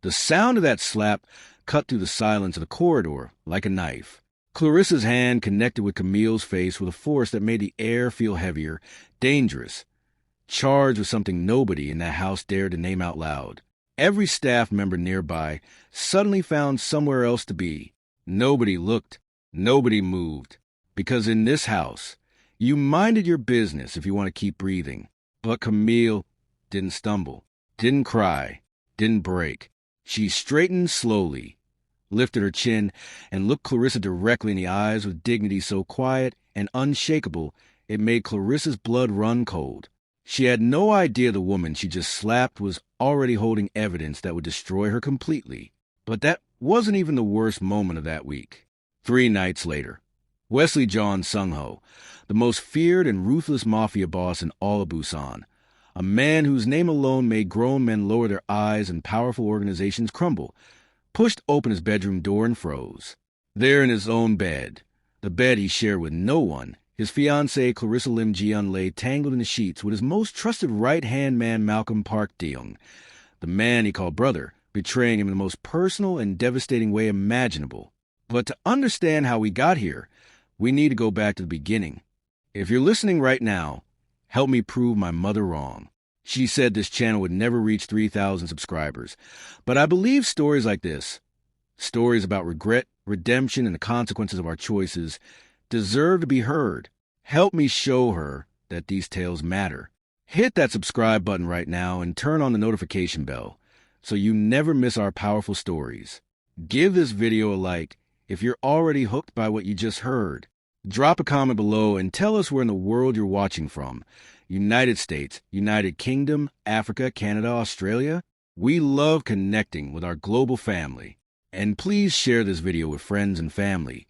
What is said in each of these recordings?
The sound of that slap cut through the silence of the corridor like a knife. Clarissa's hand connected with Camille's face with a force that made the air feel heavier, dangerous, charged with something nobody in that house dared to name out loud. Every staff member nearby suddenly found somewhere else to be. Nobody looked, nobody moved, because in this house, you minded your business if you want to keep breathing. But Camille didn't stumble, didn't cry, didn't break. She straightened slowly, lifted her chin, and looked Clarissa directly in the eyes with dignity so quiet and unshakable it made Clarissa's blood run cold. She had no idea the woman she just slapped was already holding evidence that would destroy her completely. But that wasn't even the worst moment of that week. 3 nights later, Wesley John Sung-ho, the most feared and ruthless mafia boss in all of Busan, a man whose name alone made grown men lower their eyes and powerful organizations crumble, pushed open his bedroom door and froze. There in his own bed, the bed he shared with no one, his fiancée Clarissa Lim Ji-un lay tangled in the sheets with his most trusted right-hand man Malcolm Park De-young, the man he called brother, betraying him in the most personal and devastating way imaginable. But to understand how we got here, we need to go back to the beginning. If you're listening right now, help me prove my mother wrong. She said this channel would never reach 3,000 subscribers. But I believe stories like this, stories about regret, redemption, and the consequences of our choices, deserve to be heard. Help me show her that these tales matter. Hit that subscribe button right now and turn on the notification bell so you never miss our powerful stories. Give this video a like if you're already hooked by what you just heard. Drop a comment below and tell us where in the world you're watching from. United States, United Kingdom, Africa, Canada, Australia. We love connecting with our global family. And please share this video with friends and family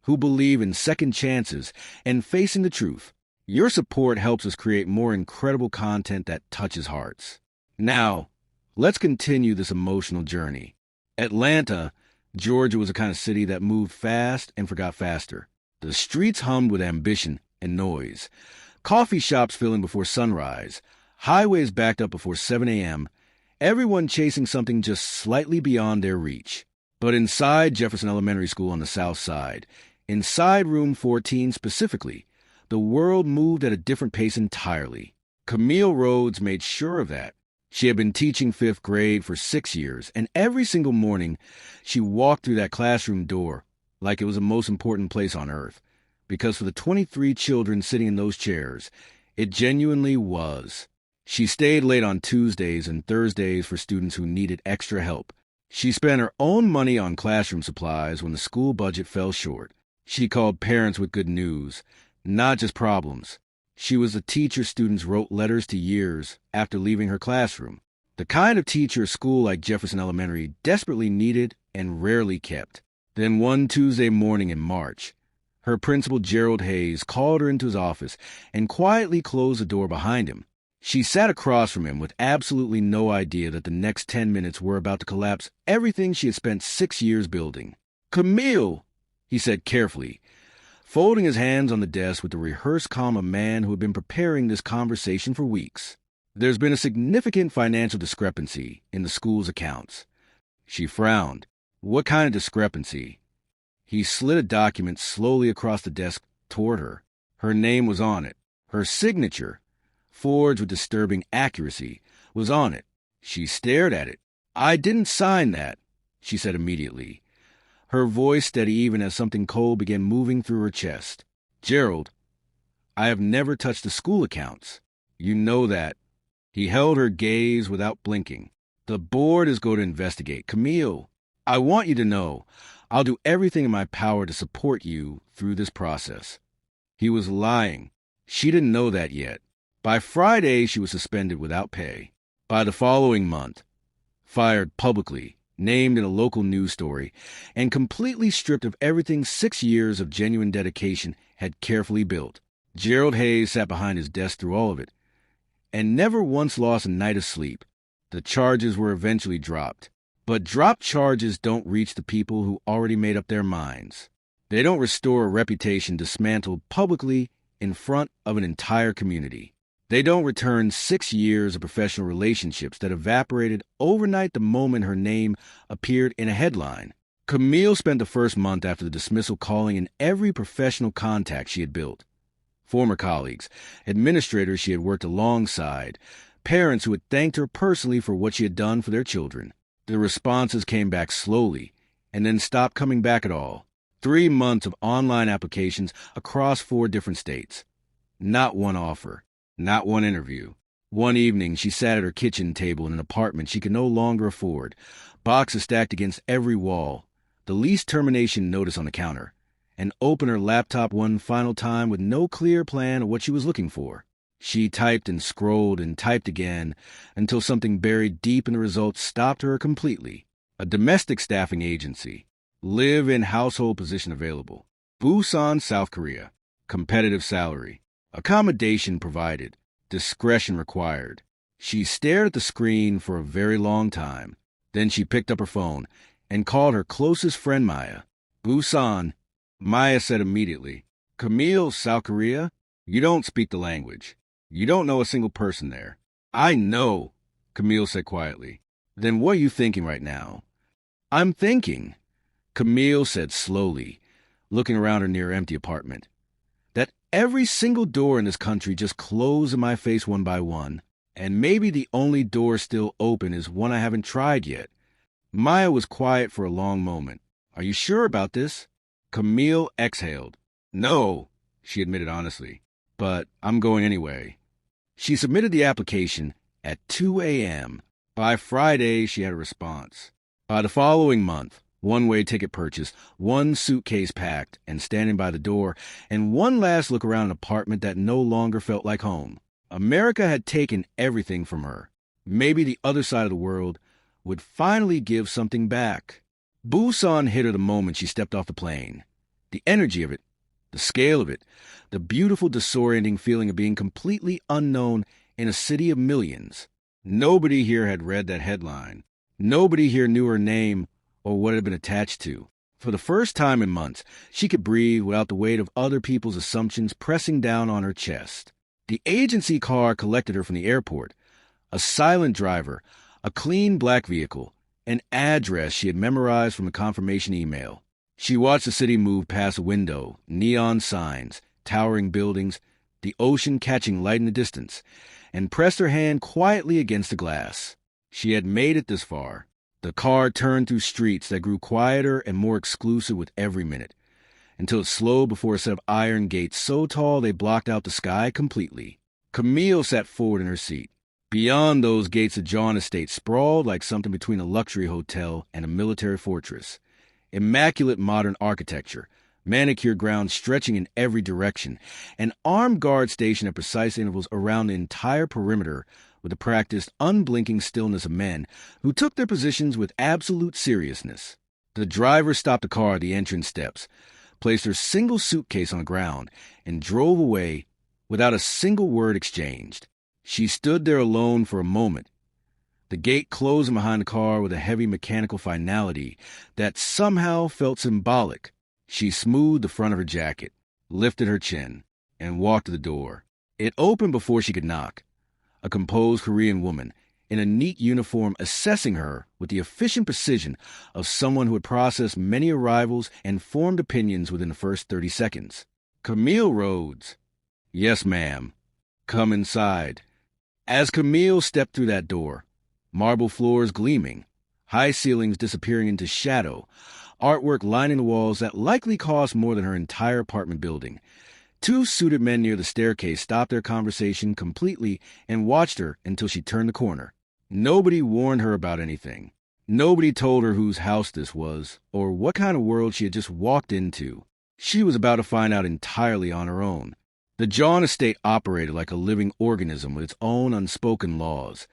who believe in second chances and facing the truth. Your support helps us create more incredible content that touches hearts. Now, let's continue this emotional journey. Atlanta, Georgia was a kind of city that moved fast and forgot faster. The streets hummed with ambition and noise. Coffee shops filling before sunrise. Highways backed up before 7 a.m. Everyone chasing something just slightly beyond their reach. But inside Jefferson Elementary School on the south side, inside room 14 specifically, the world moved at a different pace entirely. Camille Rhodes made sure of that. She had been teaching 5th grade for 6 years, and every single morning she walked through that classroom door like it was the most important place on earth. Because for the 23 children sitting in those chairs, it genuinely was. She stayed late on Tuesdays and Thursdays for students who needed extra help. She spent her own money on classroom supplies when the school budget fell short. She called parents with good news, not just problems. She was the teacher students wrote letters to years after leaving her classroom. The kind of teacher a school like Jefferson Elementary desperately needed and rarely kept. Then one Tuesday morning in March, her principal Gerald Hayes called her into his office and quietly closed the door behind him. She sat across from him with absolutely no idea that the next 10 minutes were about to collapse everything she had spent 6 years building. "Camille," he said carefully, folding his hands on the desk with the rehearsed calm of a man who had been preparing this conversation for weeks. "There's been a significant financial discrepancy in the school's accounts." She frowned. "What kind of discrepancy?" He slid a document slowly across the desk toward her. Her name was on it. Her signature, forged with disturbing accuracy, was on it. She stared at it. "I didn't sign that," she said immediately, her voice steady even as something cold began moving through her chest. "Gerald, I have never touched the school accounts. You know that." He held her gaze without blinking. "The board is going to investigate. Camille, I want you to know I'll do everything in my power to support you through this process." He was lying. She didn't know that yet. By Friday, she was suspended without pay. By the following month, fired publicly, named in a local news story, and completely stripped of everything 6 years of genuine dedication had carefully built. Gerald Hayes sat behind his desk through all of it, and never once lost a night of sleep. The charges were eventually dropped. But dropped charges don't reach the people who already made up their minds. They don't restore a reputation dismantled publicly in front of an entire community. They don't return 6 years of professional relationships that evaporated overnight the moment her name appeared in a headline. Camille spent the first month after the dismissal calling in every professional contact she had built. Former colleagues, administrators she had worked alongside, parents who had thanked her personally for what she had done for their children. The responses came back slowly, and then stopped coming back at all. 3 months of online applications across 4 different states. Not one offer. Not one interview. One evening, she sat at her kitchen table in an apartment she could no longer afford, boxes stacked against every wall, the lease termination notice on the counter, and opened her laptop one final time with no clear plan of what she was looking for. She typed and scrolled and typed again until something buried deep in the results stopped her completely. A domestic staffing agency. Live-in household position available. Busan, South Korea. Competitive salary. Accommodation provided. Discretion required. She stared at the screen for a very long time. Then she picked up her phone and called her closest friend Maya. Busan, Maya said immediately. Camille, South Korea? You don't speak the language. You don't know a single person there. I know, Camille said quietly. Then what are you thinking right now? I'm thinking, Camille said slowly, looking around her near-empty apartment, that every single door in this country just closed in my face one by one, and maybe the only door still open is one I haven't tried yet. Maya was quiet for a long moment. Are you sure about this? Camille exhaled. No, she admitted honestly, but I'm going anyway. She submitted the application at 2 a.m. By Friday, she had a response. By the following month, one-way ticket purchase, 1 suitcase packed and standing by the door, and one last look around an apartment that no longer felt like home. America had taken everything from her. Maybe the other side of the world would finally give something back. Busan hit her the moment she stepped off the plane. The energy of it, the scale of it, the beautiful disorienting feeling of being completely unknown in a city of millions. Nobody here had read that headline. Nobody here knew her name or what it had been attached to. For the first time in months, she could breathe without the weight of other people's assumptions pressing down on her chest. The agency car collected her from the airport. A silent driver, a clean black vehicle, an address she had memorized from a confirmation email. She watched the city move past a window, neon signs, towering buildings, the ocean catching light in the distance, and pressed her hand quietly against the glass. She had made it this far. The car turned through streets that grew quieter and more exclusive with every minute, until it slowed before a set of iron gates so tall they blocked out the sky completely. Camille sat forward in her seat. Beyond those gates, the John estate sprawled like something between a luxury hotel and a military fortress. Immaculate modern architecture, manicured grounds stretching in every direction, an armed guard stationed at precise intervals around the entire perimeter with the practiced, unblinking stillness of men who took their positions with absolute seriousness. The driver stopped the car at the entrance steps, placed her single suitcase on the ground, and drove away without a single word exchanged. She stood there alone for a moment. The gate closing behind the car with a heavy mechanical finality that somehow felt symbolic. She smoothed the front of her jacket, lifted her chin, and walked to the door. It opened before she could knock. A composed Korean woman in a neat uniform assessing her with the efficient precision of someone who had processed many arrivals and formed opinions within the first 30 seconds. Camille Rhodes. Yes, ma'am. Come inside. As Camille stepped through that door, marble floors gleaming, high ceilings disappearing into shadow, artwork lining the walls that likely cost more than her entire apartment building. 2 suited men near the staircase stopped their conversation completely and watched her until she turned the corner. Nobody warned her about anything. Nobody told her whose house this was or what kind of world she had just walked into. She was about to find out entirely on her own. The John estate operated like a living organism with its own unspoken laws,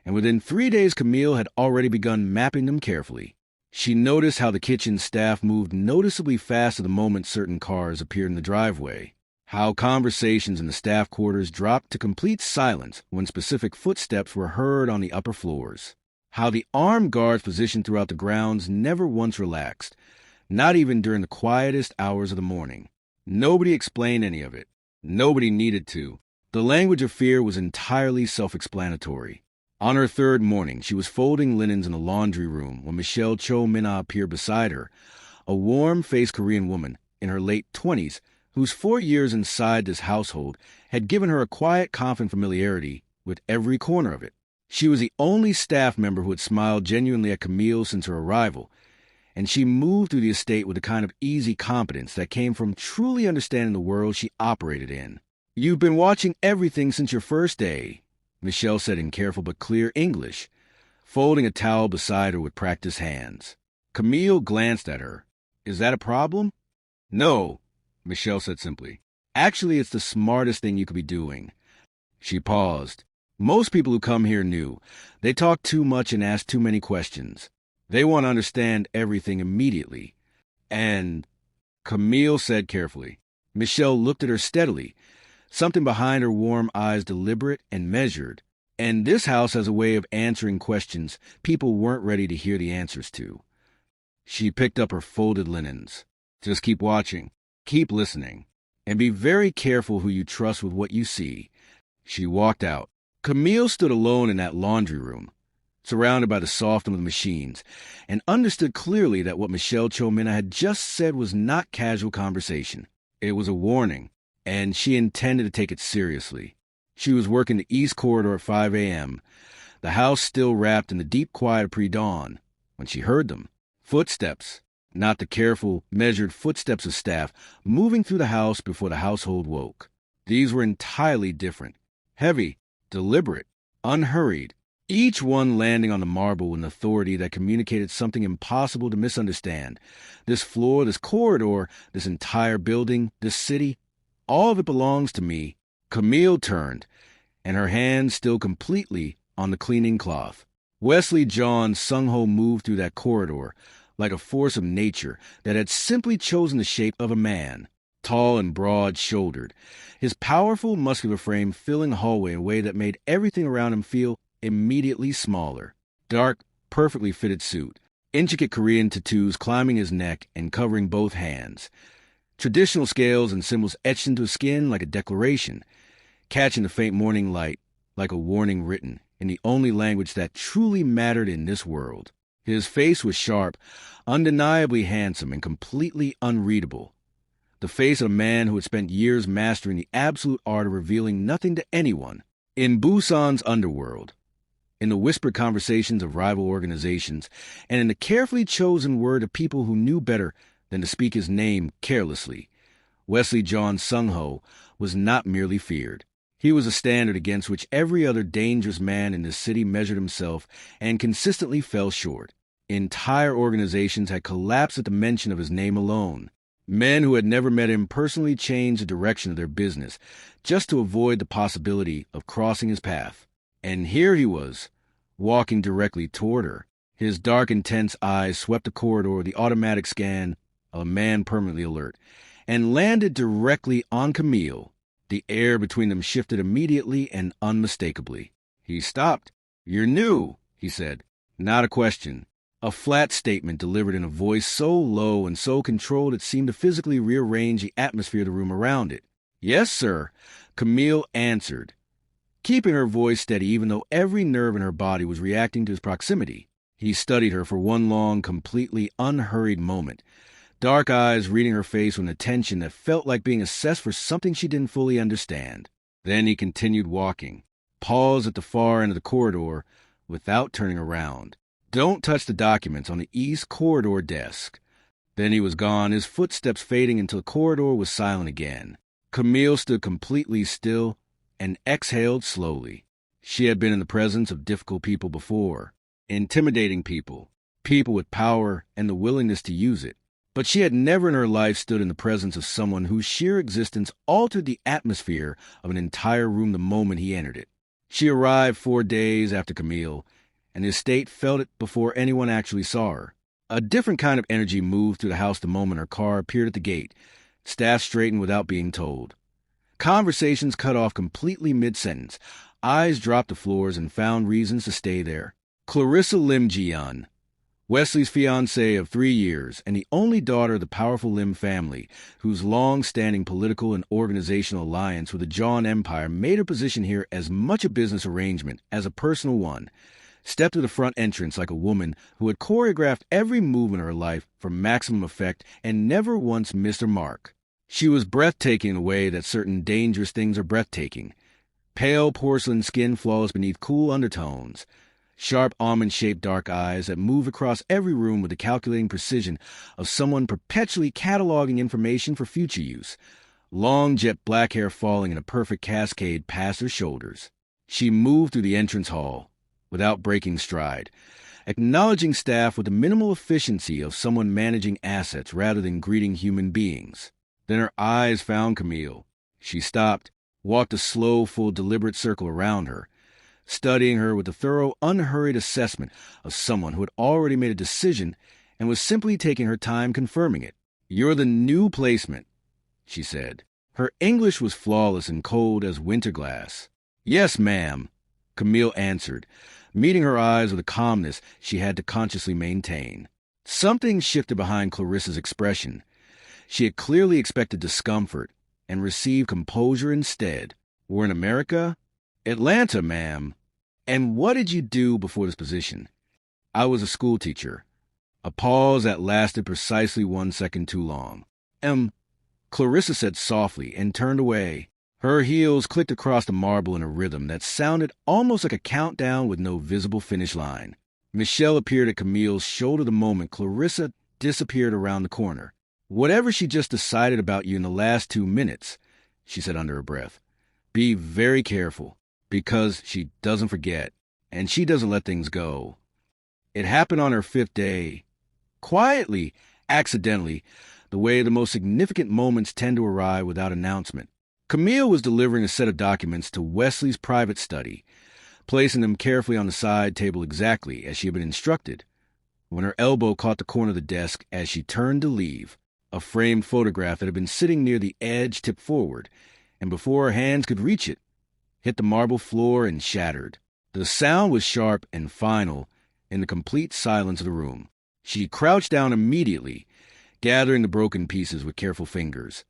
and within 3 days Camille had already begun mapping them carefully. She noticed how the kitchen staff moved noticeably faster the moment certain cars appeared in the driveway, how conversations in the staff quarters dropped to complete silence when specific footsteps were heard on the upper floors, how the armed guards positioned throughout the grounds never once relaxed, not even during the quietest hours of the morning. Nobody explained any of it. Nobody needed to. The language of fear was entirely self-explanatory. On her third morning, she was folding linens in the laundry room when Michelle Cho Mina appeared beside her, a warm-faced Korean woman in her late 20s whose 4 years inside this household had given her a quiet, confident familiarity with every corner of it. She was the only staff member who had smiled genuinely at Camille since her arrival, and she moved through the estate with a kind of easy competence that came from truly understanding the world she operated in. "You've been watching everything since your first day," Michelle said in careful but clear English, folding a towel beside her with practiced hands. Camille glanced at her. "Is that a problem?" "No," Michelle said simply. "Actually, it's the smartest thing you could be doing." She paused. "Most people who come here knew. They talk too much and ask too many questions. They want to understand everything immediately." And Camille said carefully. Michelle looked at her steadily, something behind her warm eyes deliberate and measured. "And this house has a way of answering questions people weren't ready to hear the answers to." She picked up her folded linens. "Just keep watching, keep listening, and be very careful who you trust with what you see." She walked out. Camille stood alone in that laundry room, surrounded by the soft of the machines, and understood clearly that what Michelle Cho Mina had just said was not casual conversation. It was a warning, and she intended to take it seriously. She was working the East Corridor at 5 a.m., the house still wrapped in the deep quiet of pre-dawn, when she heard them. Footsteps, not the careful, measured footsteps of staff moving through the house before the household woke. These were entirely different. Heavy, deliberate, unhurried, each one landing on the marble with an authority that communicated something impossible to misunderstand. This floor, this corridor, this entire building, this city, all of it belongs to me. Camille turned, and her hand still completely on the cleaning cloth. Wesley John Sung-ho moved through that corridor like a force of nature that had simply chosen the shape of a man. Tall and broad-shouldered, his powerful, muscular frame filling the hallway in a way that made everything around him feel immediately smaller. Dark, perfectly fitted suit, intricate Korean tattoos climbing his neck and covering both hands. Traditional scales and symbols etched into his skin like a declaration, catching the faint morning light like a warning written in the only language that truly mattered in this world. His face was sharp, undeniably handsome, and completely unreadable. The face of a man who had spent years mastering the absolute art of revealing nothing to anyone. In Busan's underworld, in the whispered conversations of rival organizations, and in the carefully chosen word of people who knew better than to speak his name carelessly, Wesley John Sung-ho was not merely feared. He was a standard against which every other dangerous man in this city measured himself and consistently fell short. Entire organizations had collapsed at the mention of his name alone. Men who had never met him personally changed the direction of their business just to avoid the possibility of crossing his path. And here he was, walking directly toward her. His dark, intense eyes swept the corridor with the automatic scan of a man permanently alert, and landed directly on Camille. The air between them shifted immediately and unmistakably. He stopped. "You're new," he said. Not a question. A flat statement delivered in a voice so low and so controlled it seemed to physically rearrange the atmosphere of the room around it. "Yes, sir," Camille answered, keeping her voice steady even though every nerve in her body was reacting to his proximity. He studied her for one long, completely unhurried moment, dark eyes reading her face with an attention that felt like being assessed for something she didn't fully understand. Then he continued walking, paused at the far end of the corridor without turning around. "Don't touch the documents on the East Corridor desk." Then he was gone, his footsteps fading until the corridor was silent again. Camille stood completely still and exhaled slowly. She had been in the presence of difficult people before, intimidating people, people with power and the willingness to use it. But she had never in her life stood in the presence of someone whose sheer existence altered the atmosphere of an entire room the moment he entered it. She arrived 4 days after Camille, and the estate felt it before anyone actually saw her. A different kind of energy moved through the house the moment her car appeared at the gate. Staff straightened without being told. Conversations cut off completely mid-sentence. Eyes dropped to floors and found reasons to stay there. Clarissa Lim Ji-yeon, Wesley's fiancée of 3 years and the only daughter of the powerful Lim family, whose long-standing political and organizational alliance with the John Empire made her position here as much a business arrangement as a personal one, stepped to the front entrance like a woman who had choreographed every movement of her life for maximum effect and never once missed her mark. She was breathtaking in a way that certain dangerous things are breathtaking. Pale porcelain skin flawless beneath cool undertones. Sharp almond-shaped dark eyes that moved across every room with the calculating precision of someone perpetually cataloging information for future use. Long jet black hair falling in a perfect cascade past her shoulders. She moved through the entrance hall without breaking stride, acknowledging staff with the minimal efficiency of someone managing assets rather than greeting human beings. Then her eyes found Camille. She stopped, walked a slow, full, deliberate circle around her, studying her with a thorough, unhurried assessment of someone who had already made a decision and was simply taking her time confirming it. "You're the new placement," she said. Her English was flawless and cold as winter glass. "Yes, ma'am," Camille answered, meeting her eyes with a calmness she had to consciously maintain. Something shifted behind Clarissa's expression. She had clearly expected discomfort and received composure instead. "We're in America?" "Atlanta, ma'am." "And what did you do before this position?" "I was a school teacher." A pause that lasted precisely 1 second too long. Clarissa said softly and turned away. Her heels clicked across the marble in a rhythm that sounded almost like a countdown with no visible finish line. Michelle appeared at Camille's shoulder the moment Clarissa disappeared around the corner. "Whatever she just decided about you in the last 2 minutes," she said under her breath, "be very careful. Because she doesn't forget, and she doesn't let things go." It happened on her 5th day. Quietly, accidentally, the way the most significant moments tend to arrive without announcement. Camille was delivering a set of documents to Wesley's private study, placing them carefully on the side table exactly as she had been instructed, when her elbow caught the corner of the desk as she turned to leave. A framed photograph that had been sitting near the edge tipped forward, and before her hands could reach it, hit the marble floor and shattered. The sound was sharp and final in the complete silence of the room. She crouched down immediately, gathering the broken pieces with careful fingers,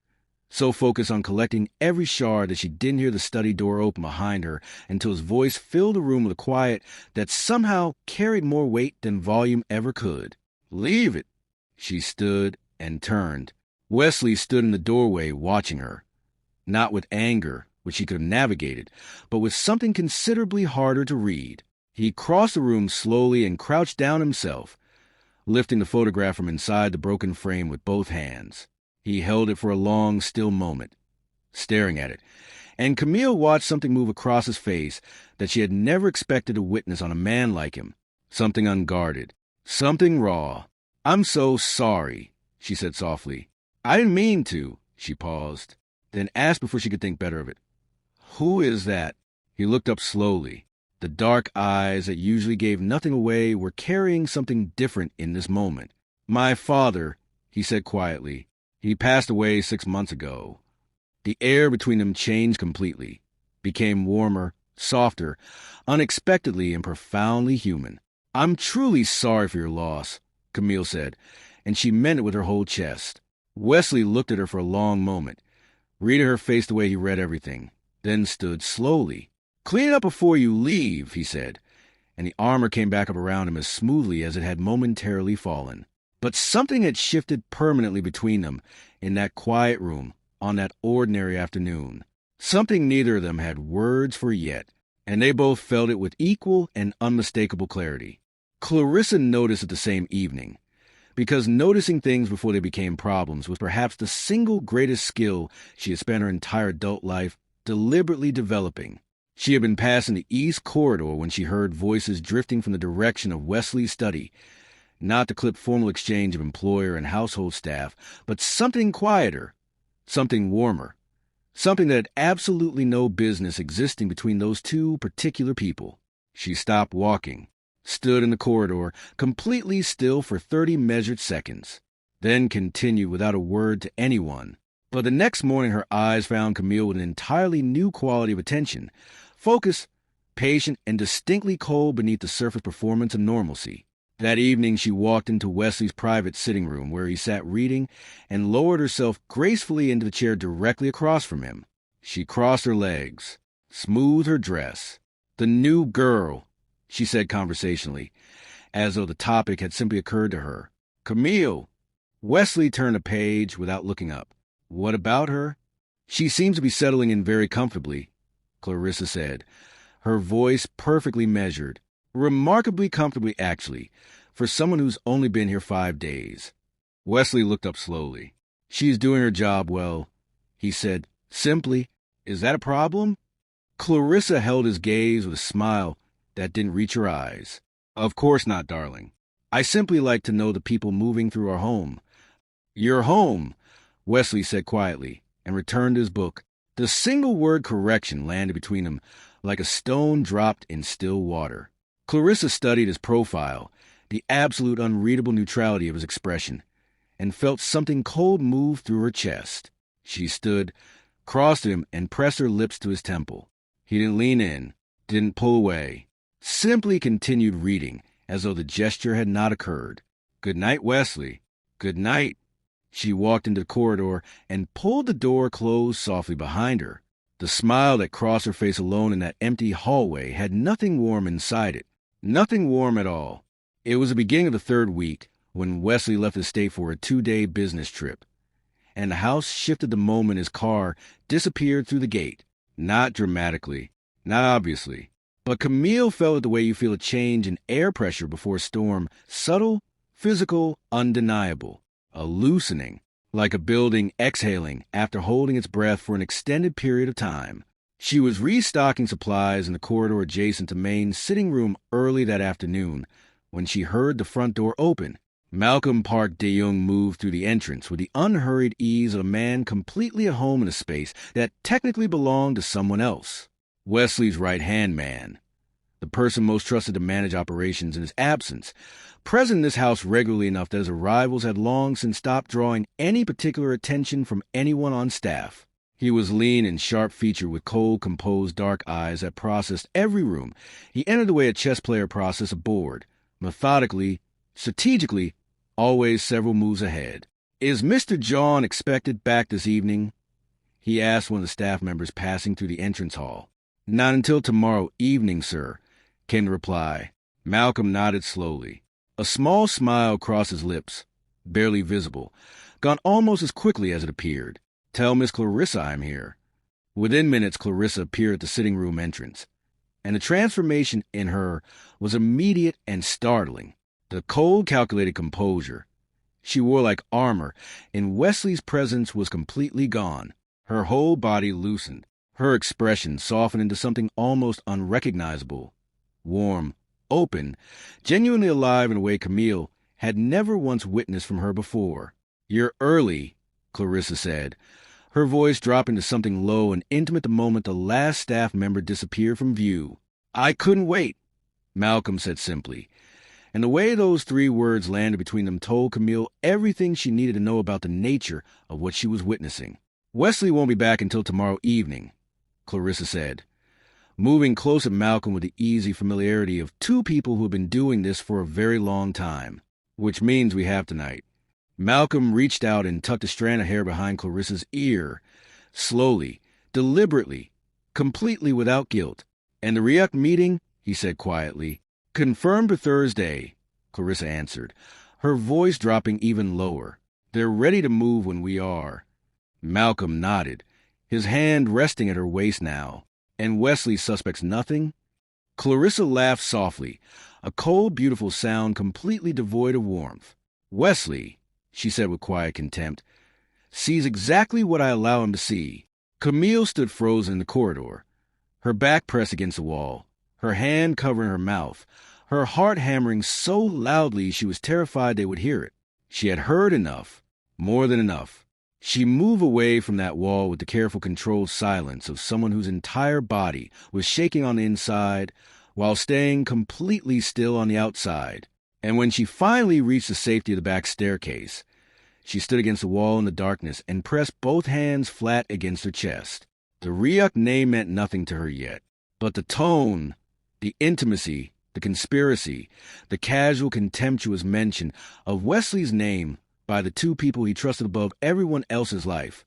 so focused on collecting every shard that she didn't hear the study door open behind her until his voice filled the room with a quiet that somehow carried more weight than volume ever could. "Leave it." She stood and turned. Wesley stood in the doorway watching her, not with anger, which he could have navigated, but with something considerably harder to read. He crossed the room slowly and crouched down himself, lifting the photograph from inside the broken frame with both hands. He held it for a long, still moment, staring at it, and Camille watched something move across his face that she had never expected to witness on a man like him. Something unguarded, something raw. "I'm so sorry," she said softly. "I didn't mean to." She paused, then asked before she could think better of it, "Who is that?" He looked up slowly. The dark eyes that usually gave nothing away were carrying something different in this moment. "My father," he said quietly. "He passed away 6 months ago." The air between them changed completely, became warmer, softer, unexpectedly and profoundly human. "I'm truly sorry for your loss," Camille said, and she meant it with her whole chest. Wesley looked at her for a long moment, reading her face the way he read everything, then stood slowly. "Clean it up before you leave," he said, and the armor came back up around him as smoothly as it had momentarily fallen. But something had shifted permanently between them in that quiet room on that ordinary afternoon. Something neither of them had words for yet, and they both felt it with equal and unmistakable clarity. Clarissa noticed it the same evening, because noticing things before they became problems was perhaps the single greatest skill she had spent her entire adult life deliberately developing. She had been passing the east corridor when she heard voices drifting from the direction of Wesley's study, not the clipped formal exchange of employer and household staff, but something quieter, something warmer, something that had absolutely no business existing between those two particular people. She stopped walking, stood in the corridor, completely still for 30 measured seconds, then continued without a word to anyone. But the next morning her eyes found Camille with an entirely new quality of attention, focused, patient, and distinctly cold beneath the surface performance of normalcy. That evening, she walked into Wesley's private sitting room where he sat reading and lowered herself gracefully into the chair directly across from him. She crossed her legs, smoothed her dress. "The new girl," she said conversationally, as though the topic had simply occurred to her. "Camille." Wesley turned a page without looking up. "What about her?" "She seems to be settling in very comfortably," Clarissa said, her voice perfectly measured. "Remarkably comfortably, actually, for someone who's only been here 5 days. Wesley looked up slowly. "She's doing her job well," he said, simply. "Is that a problem?" Clarissa held his gaze with a smile that didn't reach her eyes. "Of course not, darling. I simply like to know the people moving through our home." "Your home," Wesley said quietly, and returned to his book. The single word correction landed between them like a stone dropped in still water. Clarissa studied his profile, the absolute unreadable neutrality of his expression, and felt something cold move through her chest. She stood, crossed him, and pressed her lips to his temple. He didn't lean in, didn't pull away, simply continued reading, as though the gesture had not occurred. "Good night, Wesley." "Good night." She walked into the corridor and pulled the door closed softly behind her. The smile that crossed her face alone in that empty hallway had nothing warm inside it. Nothing warm at all. It was the beginning of the 3rd week when Wesley left the state for a 2-day business trip, and the house shifted the moment his car disappeared through the gate. Not dramatically, not obviously, but Camille felt it the way you feel a change in air pressure before a storm, subtle, physical, undeniable, a loosening, like a building exhaling after holding its breath for an extended period of time. She was restocking supplies in the corridor adjacent to Main's sitting room early that afternoon when she heard the front door open. Malcolm Park de-Jong moved through the entrance with the unhurried ease of a man completely at home in a space that technically belonged to someone else. Wesley's right-hand man, the person most trusted to manage operations in his absence, present in this house regularly enough that his arrivals had long since stopped drawing any particular attention from anyone on staff. He was lean and sharp-featured with cold, composed, dark eyes that processed every room. He entered the way a chess player processes a board, methodically, strategically, always several moves ahead. "Is Mr. John expected back this evening?" he asked one of the staff members passing through the entrance hall. "Not until tomorrow evening, sir," came the reply. Malcolm nodded slowly. A small smile crossed his lips, barely visible, gone almost as quickly as it appeared. "Tell Miss Clarissa I'm here." Within minutes, Clarissa appeared at the sitting room entrance, and the transformation in her was immediate and startling. The cold, calculated composure she wore like armor in Wesley's presence was completely gone. Her whole body loosened, her expression softened into something almost unrecognizable, warm, open, genuinely alive in a way Camille had never once witnessed from her before. "You're early," Clarissa said, her voice dropping to something low and intimate the moment the last staff member disappeared from view. "I couldn't wait," Malcolm said simply, and the way those 3 words landed between them told Camille everything she needed to know about the nature of what she was witnessing. "Wesley won't be back until tomorrow evening," Clarissa said, moving close at Malcolm with the easy familiarity of 2 people who have been doing this for a very long time. "Which means we have tonight." Malcolm reached out and tucked a strand of hair behind Clarissa's ear, slowly, deliberately, completely without guilt. "And the Ryuk meeting," he said quietly. "Confirmed for Thursday," Clarissa answered, her voice dropping even lower. "They're ready to move when we are." Malcolm nodded, his hand resting at her waist now. "And Wesley suspects nothing?" Clarissa laughed softly, a cold, beautiful sound completely devoid of warmth. "Wesley," she said with quiet contempt, "sees exactly what I allow him to see." Camille stood frozen in the corridor, her back pressed against the wall, her hand covering her mouth, her heart hammering so loudly she was terrified they would hear it. She had heard enough, more than enough. She moved away from that wall with the careful, controlled silence of someone whose entire body was shaking on the inside while staying completely still on the outside. And when she finally reached the safety of the back staircase, she stood against the wall in the darkness and pressed both hands flat against her chest. The Ryuk name meant nothing to her yet, but the tone, the intimacy, The conspiracy, the casual, contemptuous mention of Wesley's name by the two people he trusted above everyone else's life.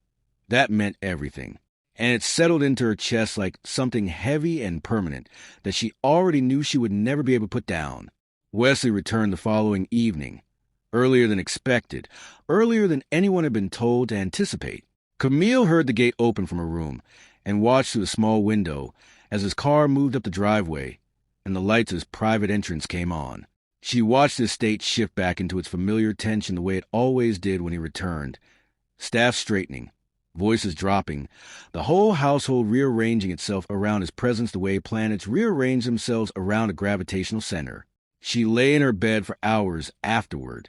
That meant everything. And it settled into her chest like something heavy and permanent that she already knew she would never be able to put down. Wesley returned the following evening, earlier than expected, earlier than anyone had been told to anticipate. Camille heard the gate open from her room and watched through a small window as his car moved up the driveway and the lights of his private entrance came on. She watched the estate shift back into its familiar tension the way it always did when he returned. Staff straightening, voices dropping, the whole household rearranging itself around his presence the way planets rearrange themselves around a gravitational center. She lay in her bed for hours afterward,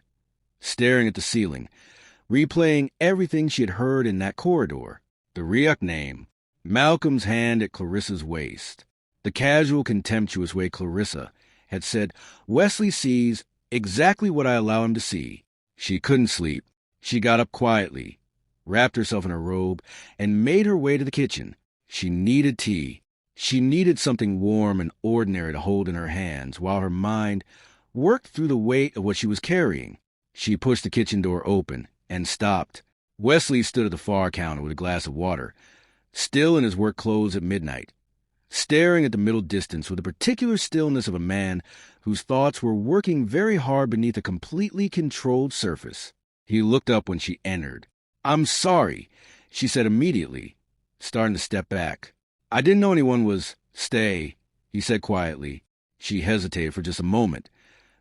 staring at the ceiling, replaying everything she had heard in that corridor. The Ryuk name, Malcolm's hand at Clarissa's waist, the casual, contemptuous way Clarissa had said, "Wesley sees exactly what I allow him to see." She couldn't sleep. She got up quietly, wrapped herself in her robe, and made her way to the kitchen. She needed tea. She needed something warm and ordinary to hold in her hands while her mind worked through the weight of what she was carrying. She pushed the kitchen door open and stopped. Wesley stood at the far counter with a glass of water, still in his work clothes at midnight, staring at the middle distance with the particular stillness of a man whose thoughts were working very hard beneath a completely controlled surface. He looked up when she entered. "I'm sorry," she said immediately, starting to step back. "I didn't know anyone was—" "Stay," he said quietly. She hesitated for just a moment,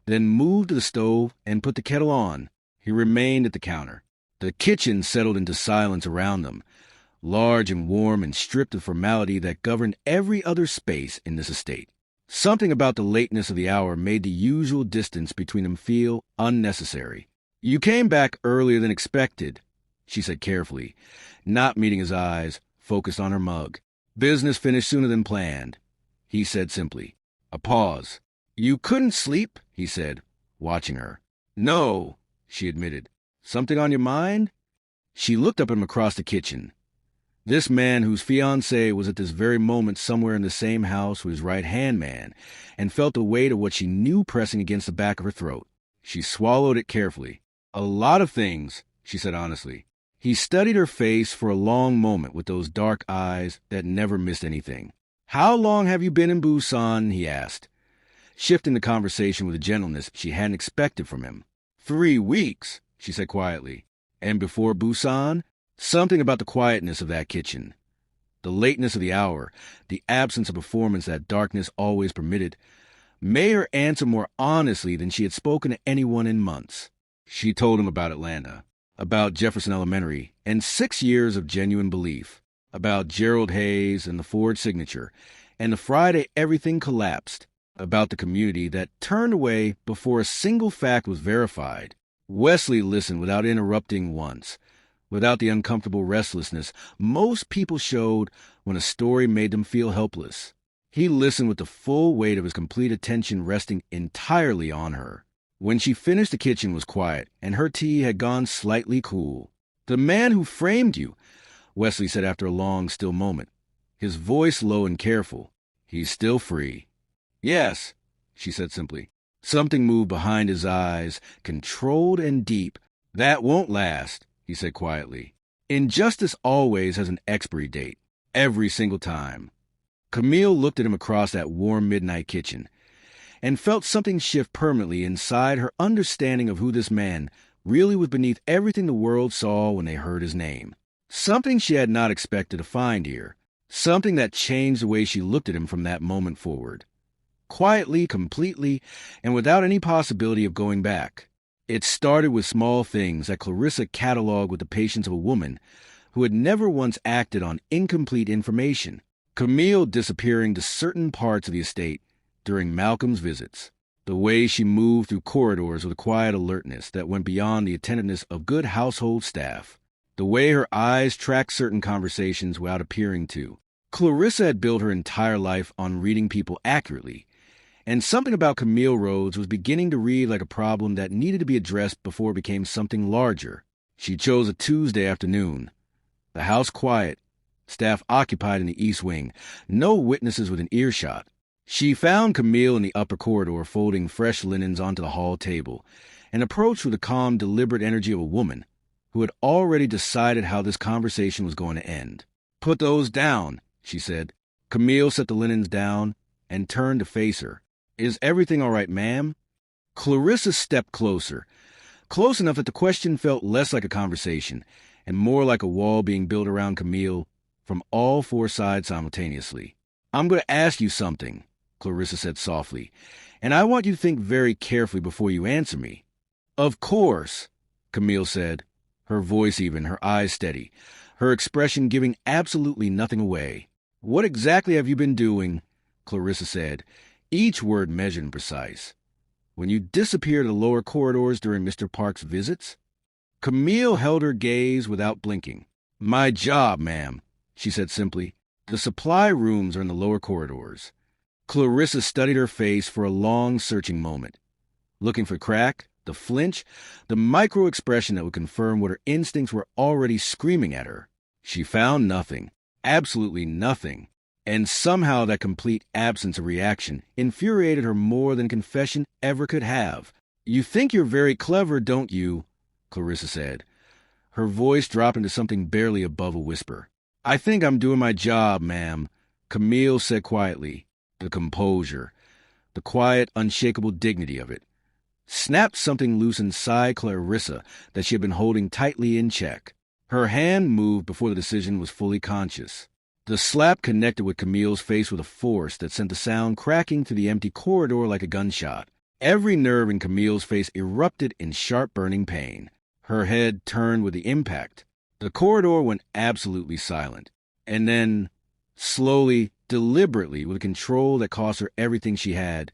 then moved to the stove and put the kettle on. He remained at the counter. The kitchen settled into silence around them, large and warm and stripped of formality that governed every other space in this estate. Something about the lateness of the hour made the usual distance between them feel unnecessary. "You came back earlier than expected," she said carefully, not meeting his eyes, focused on her mug. "Business finished sooner than planned," he said simply. A pause. "You couldn't sleep?" he said, watching her. "No," she admitted. "Something on your mind?" She looked up at him across the kitchen. This man whose fiancée was at this very moment somewhere in the same house with his right-hand man, and felt the weight of what she knew pressing against the back of her throat. She swallowed it carefully. "A lot of things," she said honestly. He studied her face for a long moment with those dark eyes that never missed anything. "How long have you been in Busan?" he asked, shifting the conversation with a gentleness she hadn't expected from him. 3 weeks, she said quietly. "And before Busan?" Something about the quietness of that kitchen, the lateness of the hour, the absence of performance that darkness always permitted, made her answer more honestly than she had spoken to anyone in months. She told him about Atlanta, about Jefferson Elementary, and 6 years of genuine belief, about Gerald Hayes and the Ford signature, and the Friday everything collapsed, about the community that turned away before a single fact was verified. Wesley listened without interrupting once, without the uncomfortable restlessness most people showed when a story made them feel helpless. He listened with the full weight of his complete attention resting entirely on her. When she finished, the kitchen was quiet, and her tea had gone slightly cool. "The man who framed you," Wesley said after a long, still moment, his voice low and careful. "He's still free." "Yes," she said simply. Something moved behind his eyes, controlled and deep. "That won't last," he said quietly. "Injustice always has an expiry date. Every single time." Camille looked at him across that warm midnight kitchen and felt something shift permanently inside her understanding of who this man really was beneath everything the world saw when they heard his name. Something she had not expected to find here. Something that changed the way she looked at him from that moment forward. Quietly, completely, and without any possibility of going back. It started with small things that Clarissa cataloged with the patience of a woman who had never once acted on incomplete information. Camille disappearing to certain parts of the estate during Malcolm's visits. The way she moved through corridors with a quiet alertness that went beyond the attentiveness of good household staff. The way her eyes tracked certain conversations without appearing to. Clarissa had built her entire life on reading people accurately, and something about Camille Rhodes was beginning to read like a problem that needed to be addressed before it became something larger. She chose a Tuesday afternoon. The house quiet, staff occupied in the East Wing, no witnesses within earshot. She found Camille in the upper corridor folding fresh linens onto the hall table and approached with the calm, deliberate energy of a woman who had already decided how this conversation was going to end. "Put those down," she said. Camille set the linens down and turned to face her. "Is everything all right, ma'am?" Clarissa stepped closer, close enough that the question felt less like a conversation and more like a wall being built around Camille from all four sides simultaneously. "I'm going to ask you something," Clarissa said softly, "and I want you to think very carefully before you answer me." "Of course," Camille said, her voice even, her eyes steady, her expression giving absolutely nothing away. "What exactly have you been doing?" Clarissa said, each word measured and precise. "When you disappeared to the lower corridors during Mr. Park's visits?" Camille held her gaze without blinking. "My job, ma'am," she said simply. "The supply rooms are in the lower corridors." Clarissa studied her face for a long, searching moment, looking for crack, the flinch, the micro-expression that would confirm what her instincts were already screaming at her. She found nothing, absolutely nothing, and somehow that complete absence of reaction infuriated her more than confession ever could have. "You think you're very clever, don't you?" Clarissa said, her voice dropped into something barely above a whisper. "I think I'm doing my job, ma'am," Camille said quietly. The composure, the quiet, unshakable dignity of it, snapped something loose inside Clarissa that she had been holding tightly in check. Her hand moved before the decision was fully conscious. The slap connected with Camille's face with a force that sent the sound cracking through the empty corridor like a gunshot. Every nerve in Camille's face erupted in sharp burning pain. Her head turned with the impact. The corridor went absolutely silent. And then, slowly, deliberately, with a control that cost her everything she had,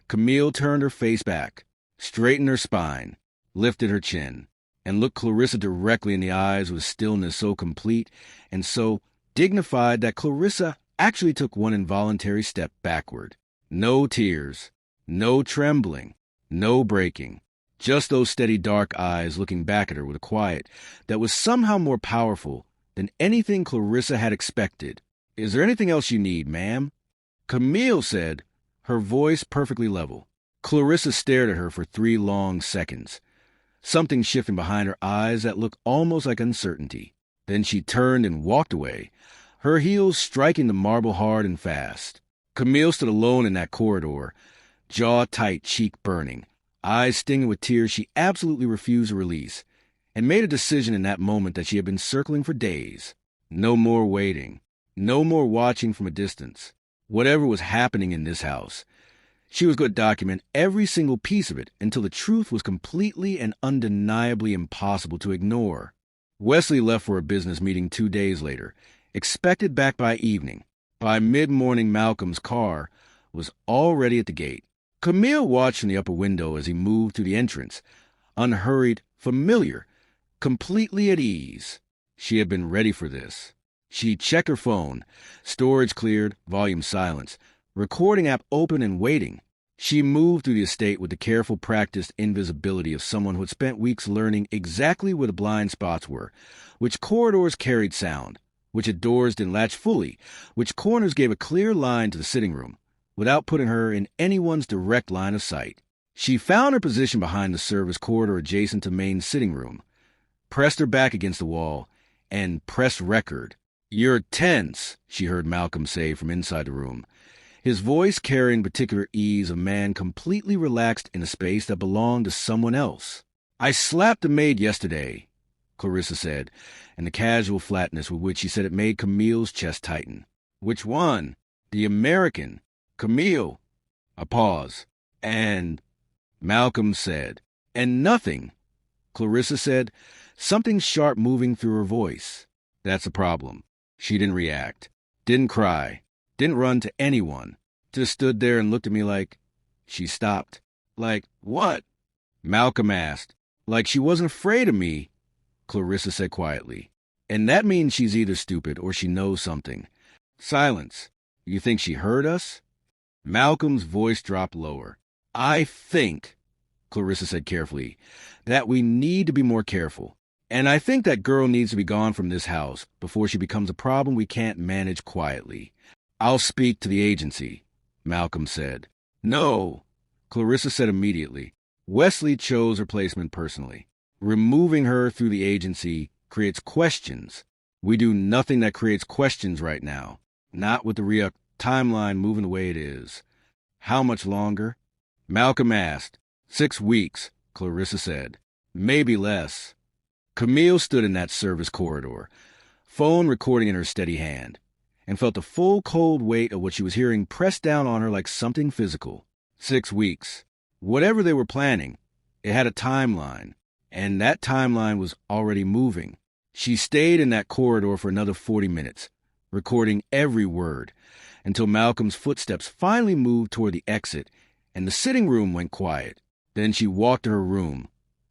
Camille turned her face back, straightened her spine, lifted her chin, and looked Clarissa directly in the eyes with stillness so complete and so dignified that Clarissa actually took one involuntary step backward. No tears, no trembling, no breaking, just those steady dark eyes looking back at her with a quiet that was somehow more powerful than anything Clarissa had expected. "Is there anything else you need, ma'am?" Camille said, her voice perfectly level. Clarissa stared at her for 3 long seconds, something shifting behind her eyes that looked almost like uncertainty. Then she turned and walked away, her heels striking the marble hard and fast. Camille stood alone in that corridor, jaw tight, cheek burning, eyes stinging with tears she absolutely refused to release, and made a decision in that moment that she had been circling for days. No more waiting. No more watching from a distance. Whatever was happening in this house, she was going to document every single piece of it until the truth was completely and undeniably impossible to ignore. Wesley left for a business meeting 2 days later, expected back by evening. By mid-morning, Malcolm's car was already at the gate. Camille watched from the upper window as he moved through the entrance, unhurried, familiar, completely at ease. She had been ready for this. She checked her phone, storage cleared, volume silenced, recording app open and waiting. She moved through the estate with the careful, practiced invisibility of someone who had spent weeks learning exactly where the blind spots were, which corridors carried sound, which doors didn't latch fully, which corners gave a clear line to the sitting room, without putting her in anyone's direct line of sight. She found her position behind the service corridor adjacent to Main's sitting room, pressed her back against the wall, and pressed record. "You're tense," she heard Malcolm say from inside the room, his voice carrying particular ease of man completely relaxed in a space that belonged to someone else. "I slapped the maid yesterday," Clarissa said, and the casual flatness with which she said it made Camille's chest tighten. "Which one?" "The American." "Camille." A pause. "And—" Malcolm said. "And nothing," Clarissa said, something sharp moving through her voice. "That's the problem." She didn't react, didn't cry, didn't run to anyone, just stood there and looked at me like... She stopped. "Like what?" Malcolm asked. "Like she wasn't afraid of me," Clarissa said quietly. "And that means she's either stupid or she knows something." Silence. "You think she heard us?" Malcolm's voice dropped lower. "I think," Clarissa said carefully, "that we need to be more careful. And I think that girl needs to be gone from this house before she becomes a problem we can't manage quietly. I'll speak to the agency," Malcolm said. No, Clarissa said immediately. Wesley chose replacement personally. Removing her through the agency creates questions. We do nothing that creates questions right now. Not with the timeline moving the way it is. How much longer? Malcolm asked. 6 weeks, Clarissa said. Maybe less. Camille stood in that service corridor, phone recording in her steady hand, and felt the full cold weight of what she was hearing pressed down on her like something physical. 6 weeks. Whatever they were planning, it had a timeline, and that timeline was already moving. She stayed in that corridor for another 40 minutes, recording every word, until Malcolm's footsteps finally moved toward the exit, and the sitting room went quiet. Then she walked to her room,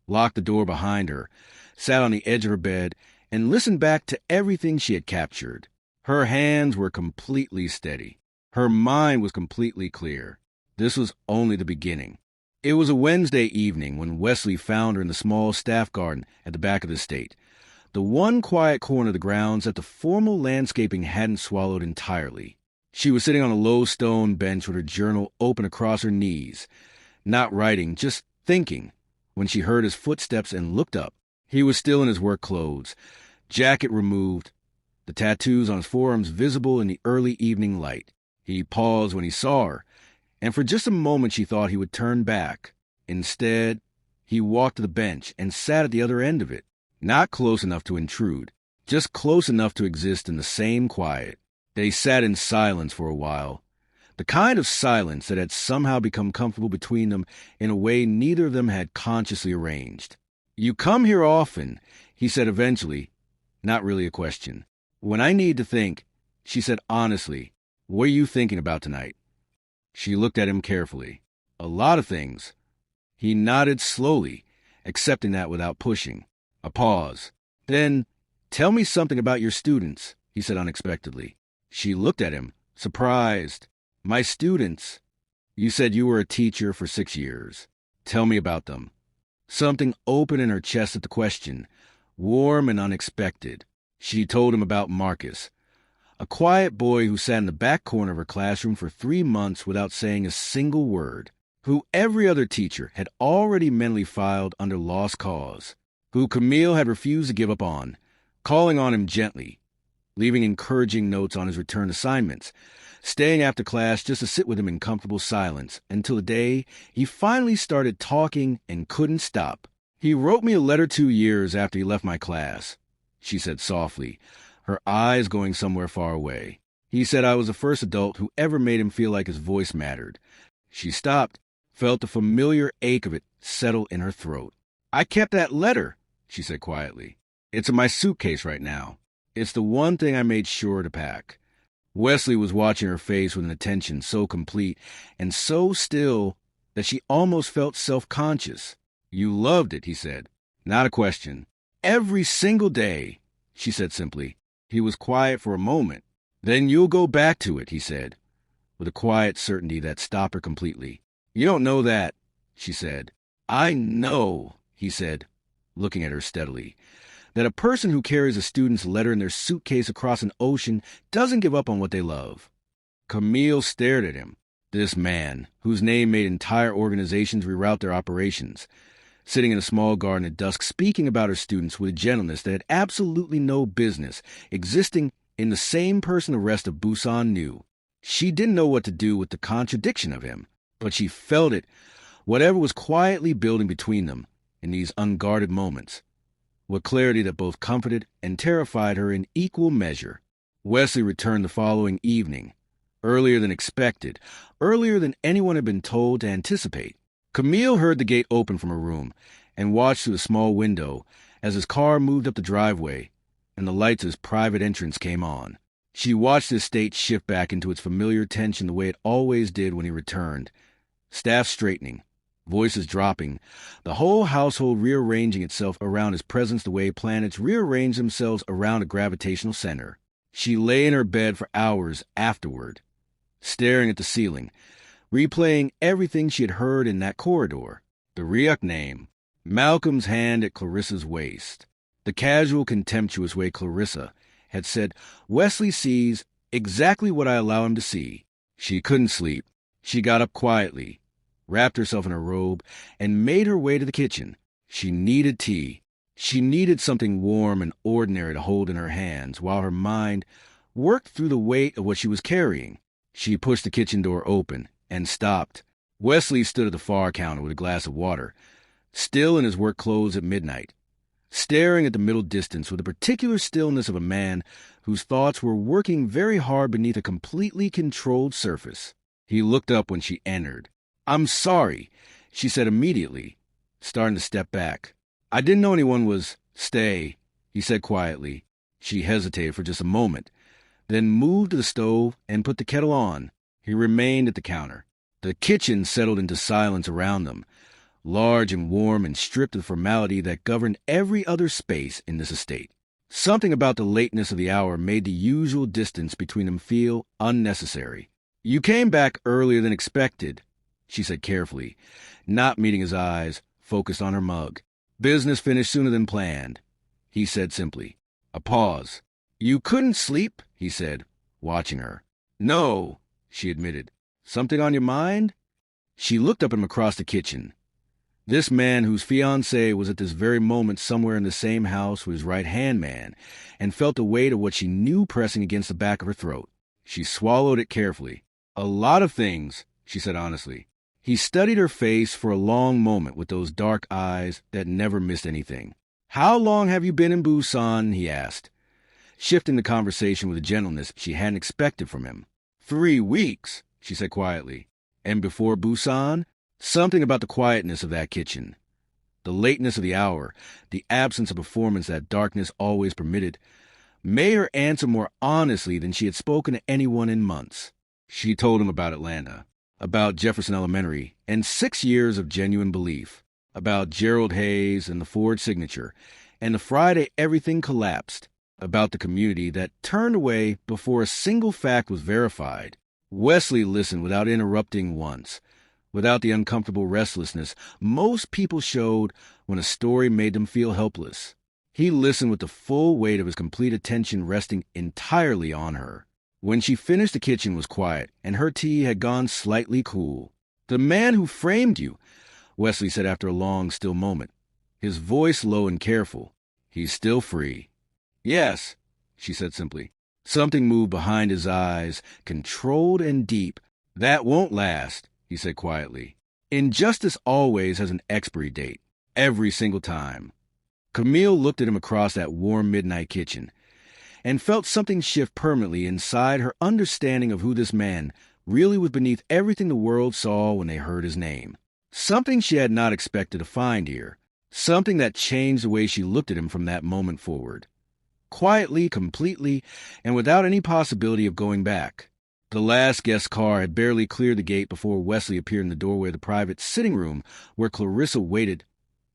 locked the door behind her, sat on the edge of her bed, and listened back to everything she had captured. Her hands were completely steady. Her mind was completely clear. This was only the beginning. It was a Wednesday evening when Wesley found her in the small staff garden at the back of the estate, the one quiet corner of the grounds that the formal landscaping hadn't swallowed entirely. She was sitting on a low stone bench with her journal open across her knees, not writing, just thinking, when she heard his footsteps and looked up. He was still in his work clothes, jacket removed, the tattoos on his forearms visible in the early evening light. He paused when he saw her, and for just a moment she thought he would turn back. Instead, he walked to the bench and sat at the other end of it, not close enough to intrude, just close enough to exist in the same quiet. They sat in silence for a while, the kind of silence that had somehow become comfortable between them in a way neither of them had consciously arranged. "You come here often," he said eventually, not really a question. "When I need to think," she said honestly, "what are you thinking about tonight?" She looked at him carefully. "A lot of things." He nodded slowly, accepting that without pushing. A pause. Then, "Tell me something about your students," he said unexpectedly. She looked at him, surprised. "My students? You said you were a teacher for 6 years. Tell me about them." Something opened in her chest at the question, warm and unexpected. She told him about Marcus, a quiet boy who sat in the back corner of her classroom for 3 months without saying a single word, who every other teacher had already mentally filed under lost cause, who Camille had refused to give up on, calling on him gently, leaving encouraging notes on his return assignments, staying after class just to sit with him in comfortable silence until the day he finally started talking and couldn't stop. "He wrote me a letter 2 years after he left my class," she said softly, her eyes going somewhere far away. "He said I was the first adult who ever made him feel like his voice mattered." She stopped, felt the familiar ache of it settle in her throat. "I kept that letter," she said quietly. "It's in my suitcase right now. It's the one thing I made sure to pack." Wesley was watching her face with an attention so complete and so still that she almost felt self-conscious. "You loved it," he said. "Not a question." "Every single day," she said simply. He was quiet for a moment. "Then you'll go back to it," he said, with a quiet certainty that stopped her completely. "You don't know that," she said. "I know," he said, looking at her steadily, "that a person who carries a student's letter in their suitcase across an ocean doesn't give up on what they love." Camille stared at him, this man, whose name made entire organizations reroute their operations, sitting in a small garden at dusk speaking about her students with a gentleness that had absolutely no business existing in the same person the rest of Busan knew. She didn't know what to do with the contradiction of him, but she felt it, whatever was quietly building between them in these unguarded moments, with clarity that both comforted and terrified her in equal measure. Wesley returned the following evening, earlier than expected, earlier than anyone had been told to anticipate. Camille heard the gate open from her room and watched through the small window as his car moved up the driveway and the lights of his private entrance came on. She watched the estate shift back into its familiar tension the way it always did when he returned, staff straightening, voices dropping, the whole household rearranging itself around his presence the way planets rearrange themselves around a gravitational center. She lay in her bed for hours afterward, staring at the ceiling, replaying everything she had heard in that corridor. The Ryuk name, Malcolm's hand at Clarissa's waist, the casual, contemptuous way Clarissa had said, "Wesley sees exactly what I allow him to see." She couldn't sleep. She got up quietly, wrapped herself in her robe, and made her way to the kitchen. She needed tea. She needed something warm and ordinary to hold in her hands while her mind worked through the weight of what she was carrying. She pushed the kitchen door open and stopped. Wesley stood at the far counter with a glass of water, still in his work clothes at midnight, staring at the middle distance with the particular stillness of a man whose thoughts were working very hard beneath a completely controlled surface. He looked up when she entered. "I'm sorry," she said immediately, starting to step back. "I didn't know anyone was—" "Stay," he said quietly. She hesitated for just a moment, then moved to the stove and put the kettle on. He remained at the counter. The kitchen settled into silence around them, large and warm and stripped of the formality that governed every other space in this estate. Something about the lateness of the hour made the usual distance between them feel unnecessary. "You came back earlier than expected," she said carefully, not meeting his eyes, focused on her mug. "Business finished sooner than planned," he said simply. A pause. "You couldn't sleep?" he said, watching her. "No," she admitted. "Something on your mind?" She looked up at him across the kitchen. This man whose fiancée was at this very moment somewhere in the same house with his right-hand man, and felt the weight of what she knew pressing against the back of her throat. She swallowed it carefully. "A lot of things," she said honestly. He studied her face for a long moment with those dark eyes that never missed anything. "How long have you been in Busan?" he asked, shifting the conversation with a gentleness she hadn't expected from him. 3 weeks, she said quietly. "And before Busan?" Something about the quietness of that kitchen, the lateness of the hour, the absence of performance that darkness always permitted, made her answer more honestly than she had spoken to anyone in months. She told him about Atlanta, about Jefferson Elementary, and 6 years of genuine belief, about Gerald Hayes and the Ford signature, and the Friday everything collapsed, about the community that turned away before a single fact was verified. Wesley listened without interrupting once, without the uncomfortable restlessness most people showed when a story made them feel helpless. He listened with the full weight of his complete attention resting entirely on her. When she finished, the kitchen was quiet, and her tea had gone slightly cool. "The man who framed you," Wesley said after a long, still moment, his voice low and careful. "He's still free." "Yes," she said simply. Something moved behind his eyes, controlled and deep. "That won't last," he said quietly. "Injustice always has an expiry date, every single time." Camille looked at him across that warm midnight kitchen and felt something shift permanently inside her understanding of who this man really was beneath everything the world saw when they heard his name. Something she had not expected to find here, something that changed the way she looked at him from that moment forward. Quietly, completely, and without any possibility of going back. The last guest car had barely cleared the gate before Wesley appeared in the doorway of the private sitting room where Clarissa waited,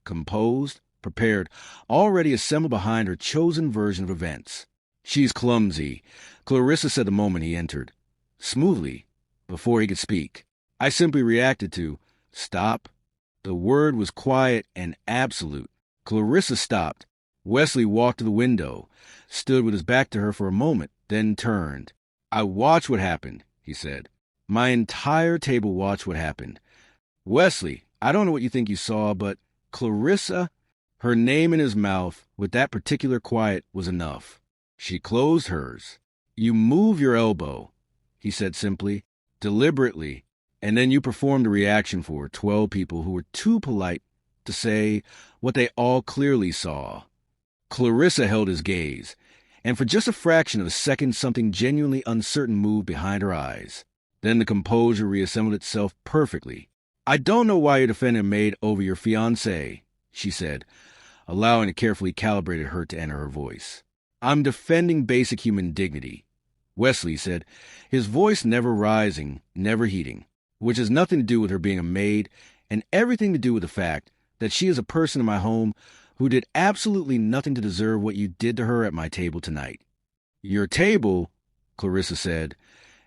composed, prepared, already assembled behind her chosen version of events. "She's clumsy," Clarissa said the moment he entered, smoothly, before he could speak. I simply reacted to, "Stop." The word was quiet and absolute. Clarissa stopped. Wesley walked to the window, stood with his back to her for a moment, then turned. "I watched what happened," he said. "My entire table watched what happened. Wesley, I don't know what you think you saw, but Clarissa," her name in his mouth, with that particular quiet, was enough. She closed hers. "You move your elbow," he said simply, deliberately, and then you performed a reaction for 12 people who were too polite to say what they all clearly saw. Clarissa held his gaze, and for just a fraction of a second something genuinely uncertain moved behind her eyes. Then the composure reassembled itself perfectly. "I don't know why you're defending a maid over your fiancé," she said, allowing a carefully calibrated hurt to enter her voice. "I'm defending basic human dignity," Wesley said, his voice never rising, never heating, "which has nothing to do with her being a maid and everything to do with the fact that she is a person in my home who did absolutely nothing to deserve what you did to her at my table tonight." "Your table," Clarissa said,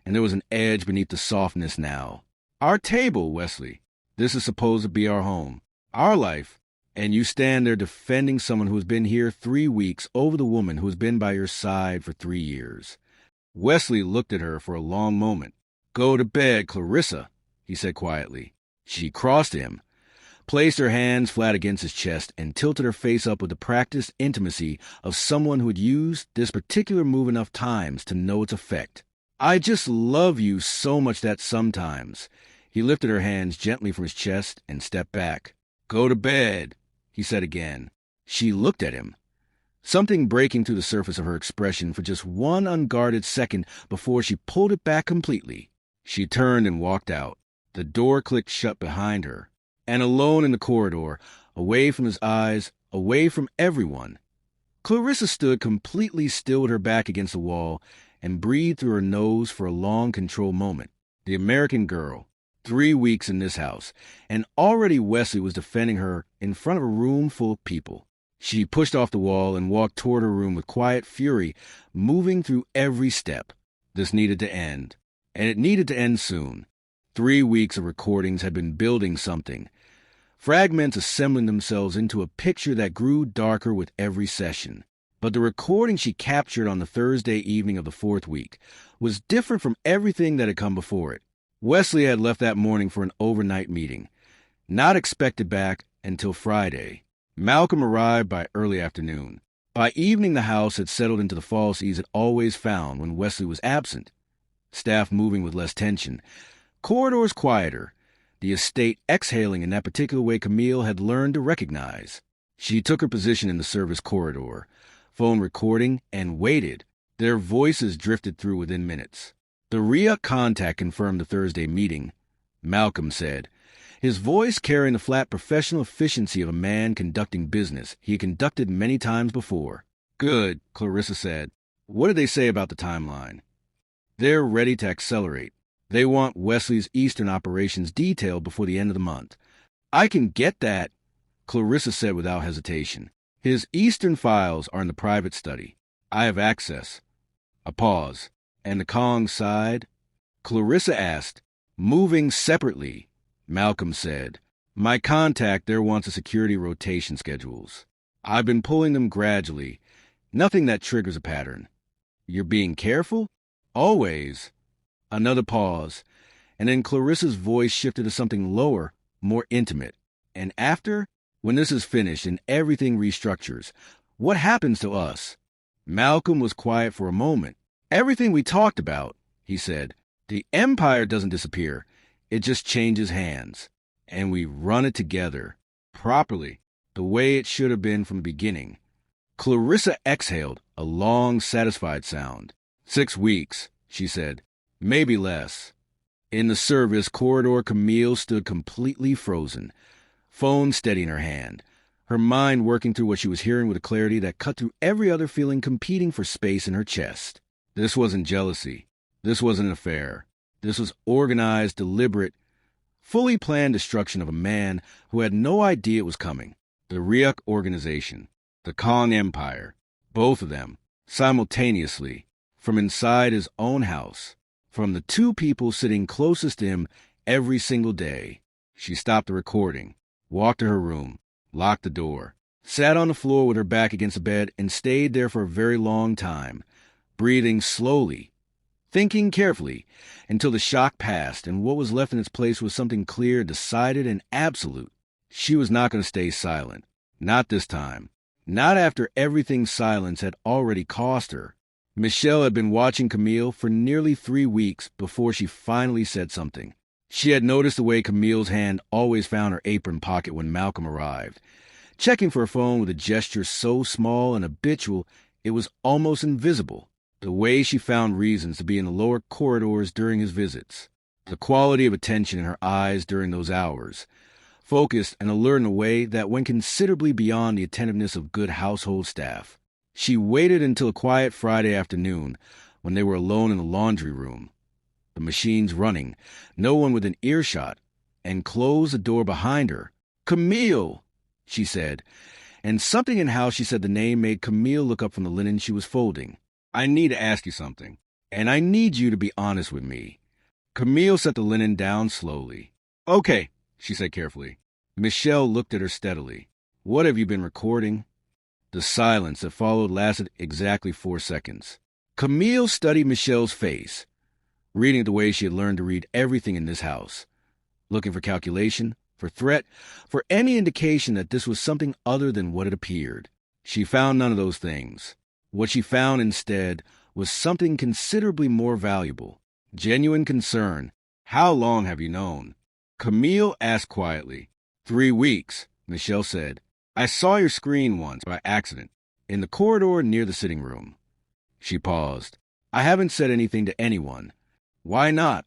and there was an edge beneath the softness now. "Our table, Wesley. This is supposed to be our home, our life, and you stand there defending someone who has been here 3 weeks over the woman who has been by your side for 3 years. Wesley looked at her for a long moment. "Go to bed, Clarissa," he said quietly. She crossed him, placed her hands flat against his chest, and tilted her face up with the practiced intimacy of someone who had used this particular move enough times to know its effect. I just love you so much that sometimes. He lifted her hands gently from his chest and stepped back. Go to bed, he said again. She looked at him, something breaking through the surface of her expression for just one unguarded second before she pulled it back completely. She turned and walked out. The door clicked shut behind her, and alone in the corridor, away from his eyes, away from everyone, Clarissa stood completely still with her back against the wall and breathed through her nose for a long, controlled moment. The American girl, 3 weeks in this house, and already Wesley was defending her in front of a room full of people. She pushed off the wall and walked toward her room with quiet fury, moving through every step. This needed to end, and it needed to end soon. 3 weeks of recordings had been building something, fragments assembling themselves into a picture that grew darker with every session. But the recording she captured on the Thursday evening of the 4th week was different from everything that had come before it. Wesley had left that morning for an overnight meeting, not expected back until Friday. Malcolm arrived by early afternoon. By evening, the house had settled into the false ease it always found when Wesley was absent. Staff moving with less tension, corridors quieter, the estate exhaling in that particular way Camille had learned to recognize. She took her position in the service corridor, phone recording, and waited. Their voices drifted through within minutes. The RIA contact confirmed the Thursday meeting. Malcolm said, his voice carrying the flat professional efficiency of a man conducting business he had conducted many times before. Good, Clarissa said. What did they say about the timeline? They're ready to accelerate. They want Wesley's Eastern operations detailed before the end of the month. I can get that, Clarissa said without hesitation. His Eastern files are in the private study. I have access. A pause. And the Kong sighed. Clarissa asked, moving separately. Malcolm said, my contact there wants a security rotation schedules. I've been pulling them gradually. Nothing that triggers a pattern. You're being careful? Always. Another pause, and then Clarissa's voice shifted to something lower, more intimate. And after, when this is finished and everything restructures, what happens to us? Malcolm was quiet for a moment. Everything we talked about, he said. The empire doesn't disappear. It just changes hands. And we run it together, properly, the way it should have been from the beginning. Clarissa exhaled, a long, satisfied sound. 6 weeks, she said. Maybe less. In the service corridor, Camille stood completely frozen, phone steady in her hand, her mind working through what she was hearing with a clarity that cut through every other feeling competing for space in her chest. This wasn't jealousy. This wasn't an affair. This was organized, deliberate, fully planned destruction of a man who had no idea it was coming. The Ryuk organization, the Kong Empire, both of them, simultaneously, from inside his own house, from the 2 people sitting closest to him every single day. She stopped the recording, walked to her room, locked the door, sat on the floor with her back against the bed, and stayed there for a very long time, breathing slowly, thinking carefully, until the shock passed and what was left in its place was something clear, decided, and absolute. She was not going to stay silent. Not this time. Not after everything silence had already cost her. Michelle had been watching Camille for nearly 3 weeks before she finally said something. She had noticed the way Camille's hand always found her apron pocket when Malcolm arrived, checking for her phone with a gesture so small and habitual it was almost invisible. The way she found reasons to be in the lower corridors during his visits. The quality of attention in her eyes during those hours. Focused and alert in a way that went considerably beyond the attentiveness of good household staff. She waited until a quiet Friday afternoon when they were alone in the laundry room, the machines running, no one within earshot, and closed the door behind her. Camille, she said, and something in how she said the name made Camille look up from the linen she was folding. I need to ask you something, and I need you to be honest with me. Camille set the linen down slowly. Okay, she said carefully. Michelle looked at her steadily. What have you been recording? The silence that followed lasted exactly 4 seconds. Camille studied Michelle's face, reading it the way she had learned to read everything in this house. looking for calculation, for threat, for any indication that this was something other than what it appeared. She found none of those things. What she found instead was something considerably more valuable. Genuine concern. How long have you known? Camille asked quietly. 3 weeks, Michelle said. I saw your screen once by accident, in the corridor near the sitting room. She paused. I haven't said anything to anyone. Why not?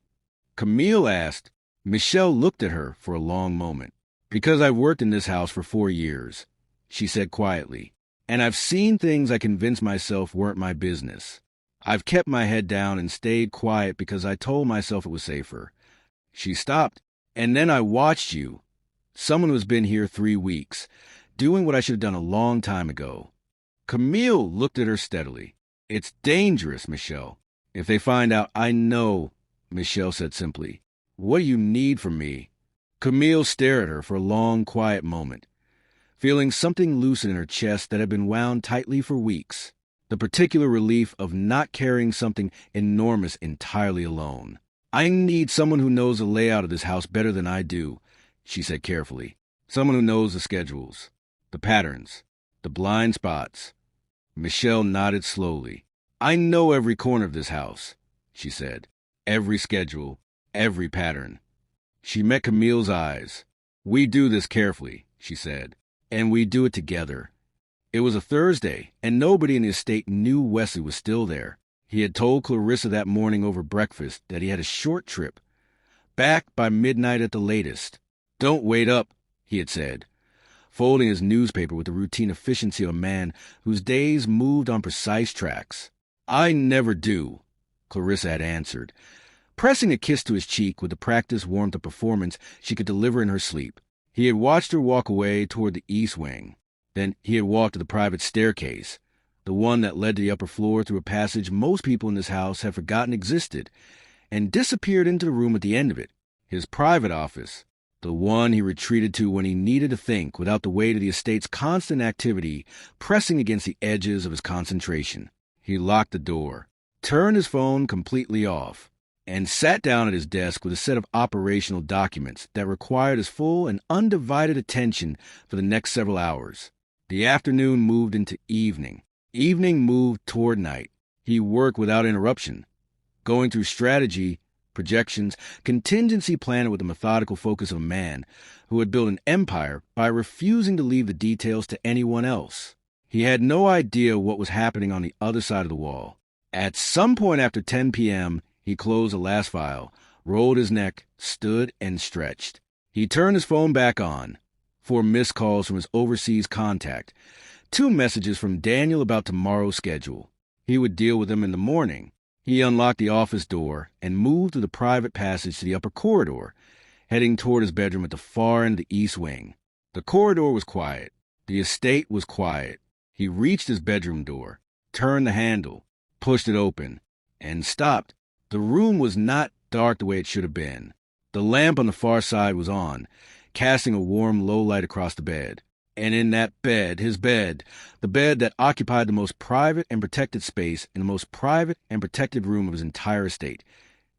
Camille asked. Michelle looked at her for a long moment. Because I've worked in this house for 4 years, she said quietly, and I've seen things I convinced myself weren't my business. I've kept my head down and stayed quiet because I told myself it was safer. She stopped, and then I watched you, someone who's been here 3 weeks, doing what I should have done a long time ago. Camille looked at her steadily. It's dangerous, Michelle. If they find out, I know, Michelle said simply. What do you need from me? Camille stared at her for a long, quiet moment, feeling something loosen in her chest that had been wound tightly for weeks. The particular relief of not carrying something enormous entirely alone. I need someone who knows the layout of this house better than I do, she said carefully. Someone who knows the schedules, the patterns, the blind spots. Michelle nodded slowly. I know every corner of this house, she said. Every schedule, every pattern. She met Camille's eyes. We do this carefully, she said, and we do it together. It was a Thursday, and nobody in the estate knew Wesley was still there. He had told Clarissa that morning over breakfast that he had a short trip, back by midnight at the latest. Don't wait up, he had said, folding his newspaper with the routine efficiency of a man whose days moved on precise tracks. I never do, Clarissa had answered, pressing a kiss to his cheek with the practiced warmth of performance she could deliver in her sleep. He had watched her walk away toward the east wing. Then he had walked to the private staircase, the one that led to the upper floor through a passage most people in this house had forgotten existed, and disappeared into the room at the end of it, his private office, the one he retreated to when he needed to think without the weight of the estate's constant activity pressing against the edges of his concentration. He locked the door, turned his phone completely off, and sat down at his desk with a set of operational documents that required his full and undivided attention for the next several hours. The afternoon moved into evening. Evening moved toward night. He worked without interruption, going through strategy, projections, contingency planning with the methodical focus of a man who had built an empire by refusing to leave the details to anyone else. He had no idea what was happening on the other side of the wall. At some point after 10 p.m., he closed the last file, rolled his neck, stood, and stretched. He turned his phone back on. 4 missed calls from his overseas contact. 2 messages from Daniel about tomorrow's schedule. He would deal with them in the morning. He unlocked the office door and moved through the private passage to the upper corridor, heading toward his bedroom at the far end of the east wing. The corridor was quiet. The estate was quiet. He reached his bedroom door, turned the handle, pushed it open, and stopped. The room was not dark the way it should have been. The lamp on the far side was on, casting a warm, low light across the bed. And in that bed, his bed, the bed that occupied the most private and protected space in the most private and protected room of his entire estate,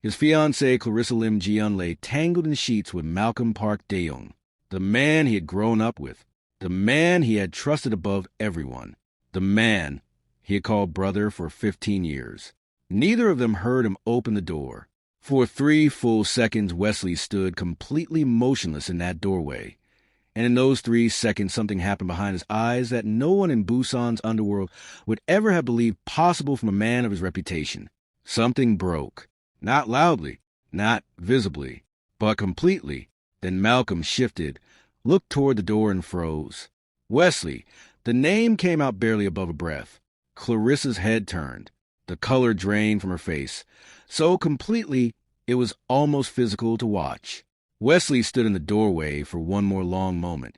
his fiancée Clarissa Lim Ji-yeon lay tangled in sheets with Malcolm Park Dae-young, the man he had grown up with, the man he had trusted above everyone, the man he had called brother for 15 years. Neither of them heard him open the door. For 3 full seconds, Wesley stood completely motionless in that doorway. And in those 3 seconds, something happened behind his eyes that no one in Busan's underworld would ever have believed possible from a man of his reputation. Something broke. Not loudly, not visibly, but completely. Then Malcolm shifted, looked toward the door and froze. Wesley. The name came out barely above a breath. Clarissa's head turned. The color drained from her face. So completely, it was almost physical to watch. Wesley stood in the doorway for one more long moment,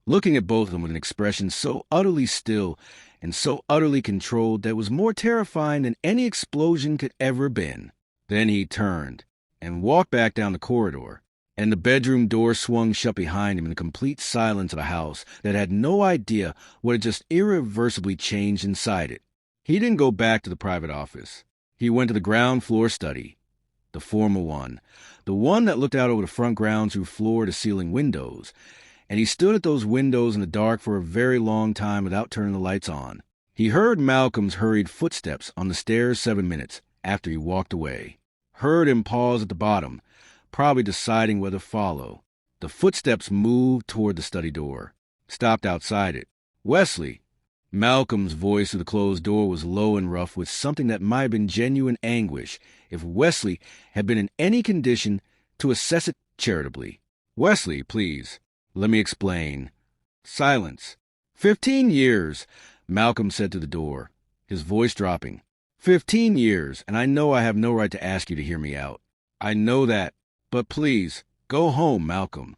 looking at both of them with an expression so utterly still and so utterly controlled that it was more terrifying than any explosion could ever have been. Then he turned and walked back down the corridor, and the bedroom door swung shut behind him in the complete silence of a house that had no idea what had just irreversibly changed inside it. He didn't go back to the private office. He went to the ground floor study, the formal one, the one that looked out over the front grounds through floor-to-ceiling windows, and he stood at those windows in the dark for a very long time without turning the lights on. He heard Malcolm's hurried footsteps on the stairs 7 minutes after he walked away. Heard him pause at the bottom, probably deciding whether to follow. The footsteps moved toward the study door, stopped outside it. "Wesley!" Malcolm's voice through the closed door was low and rough with something that might have been genuine anguish if Wesley had been in any condition to assess it charitably. "Wesley, please. Let me explain." Silence. 15 years, Malcolm said to the door, his voice dropping. 15 years, and I know I have no right to ask you to hear me out. I know that, but please, go home, Malcolm.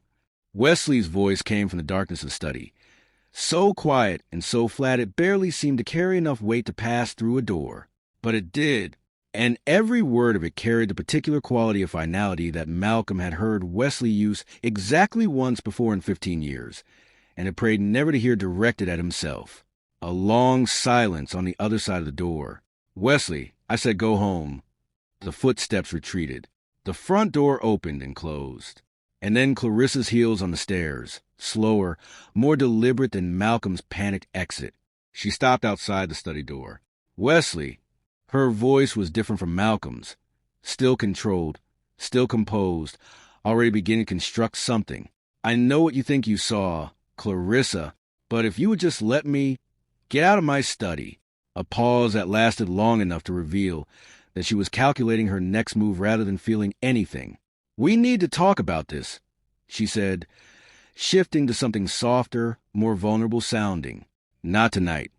Wesley's voice came from the darkness of the study. So quiet and so flat it barely seemed to carry enough weight to pass through a door. But it did, and every word of it carried the particular quality of finality that Malcolm had heard Wesley use exactly once before in 15 years, and had prayed never to hear directed at himself. A long silence on the other side of the door. "Wesley, I said go home." The footsteps retreated. The front door opened and closed. And then Clarissa's heels on the stairs, slower, more deliberate than Malcolm's panicked exit. She stopped outside the study door. "Wesley." Her voice was different from Malcolm's. Still controlled, still composed, already beginning to construct something. "I know what you think you saw, Clarissa, but if you would just let me get out of my study." A pause that lasted long enough to reveal that she was calculating her next move rather than feeling anything. "We need to talk about this," she said, shifting to something softer, more vulnerable sounding. "Not tonight,"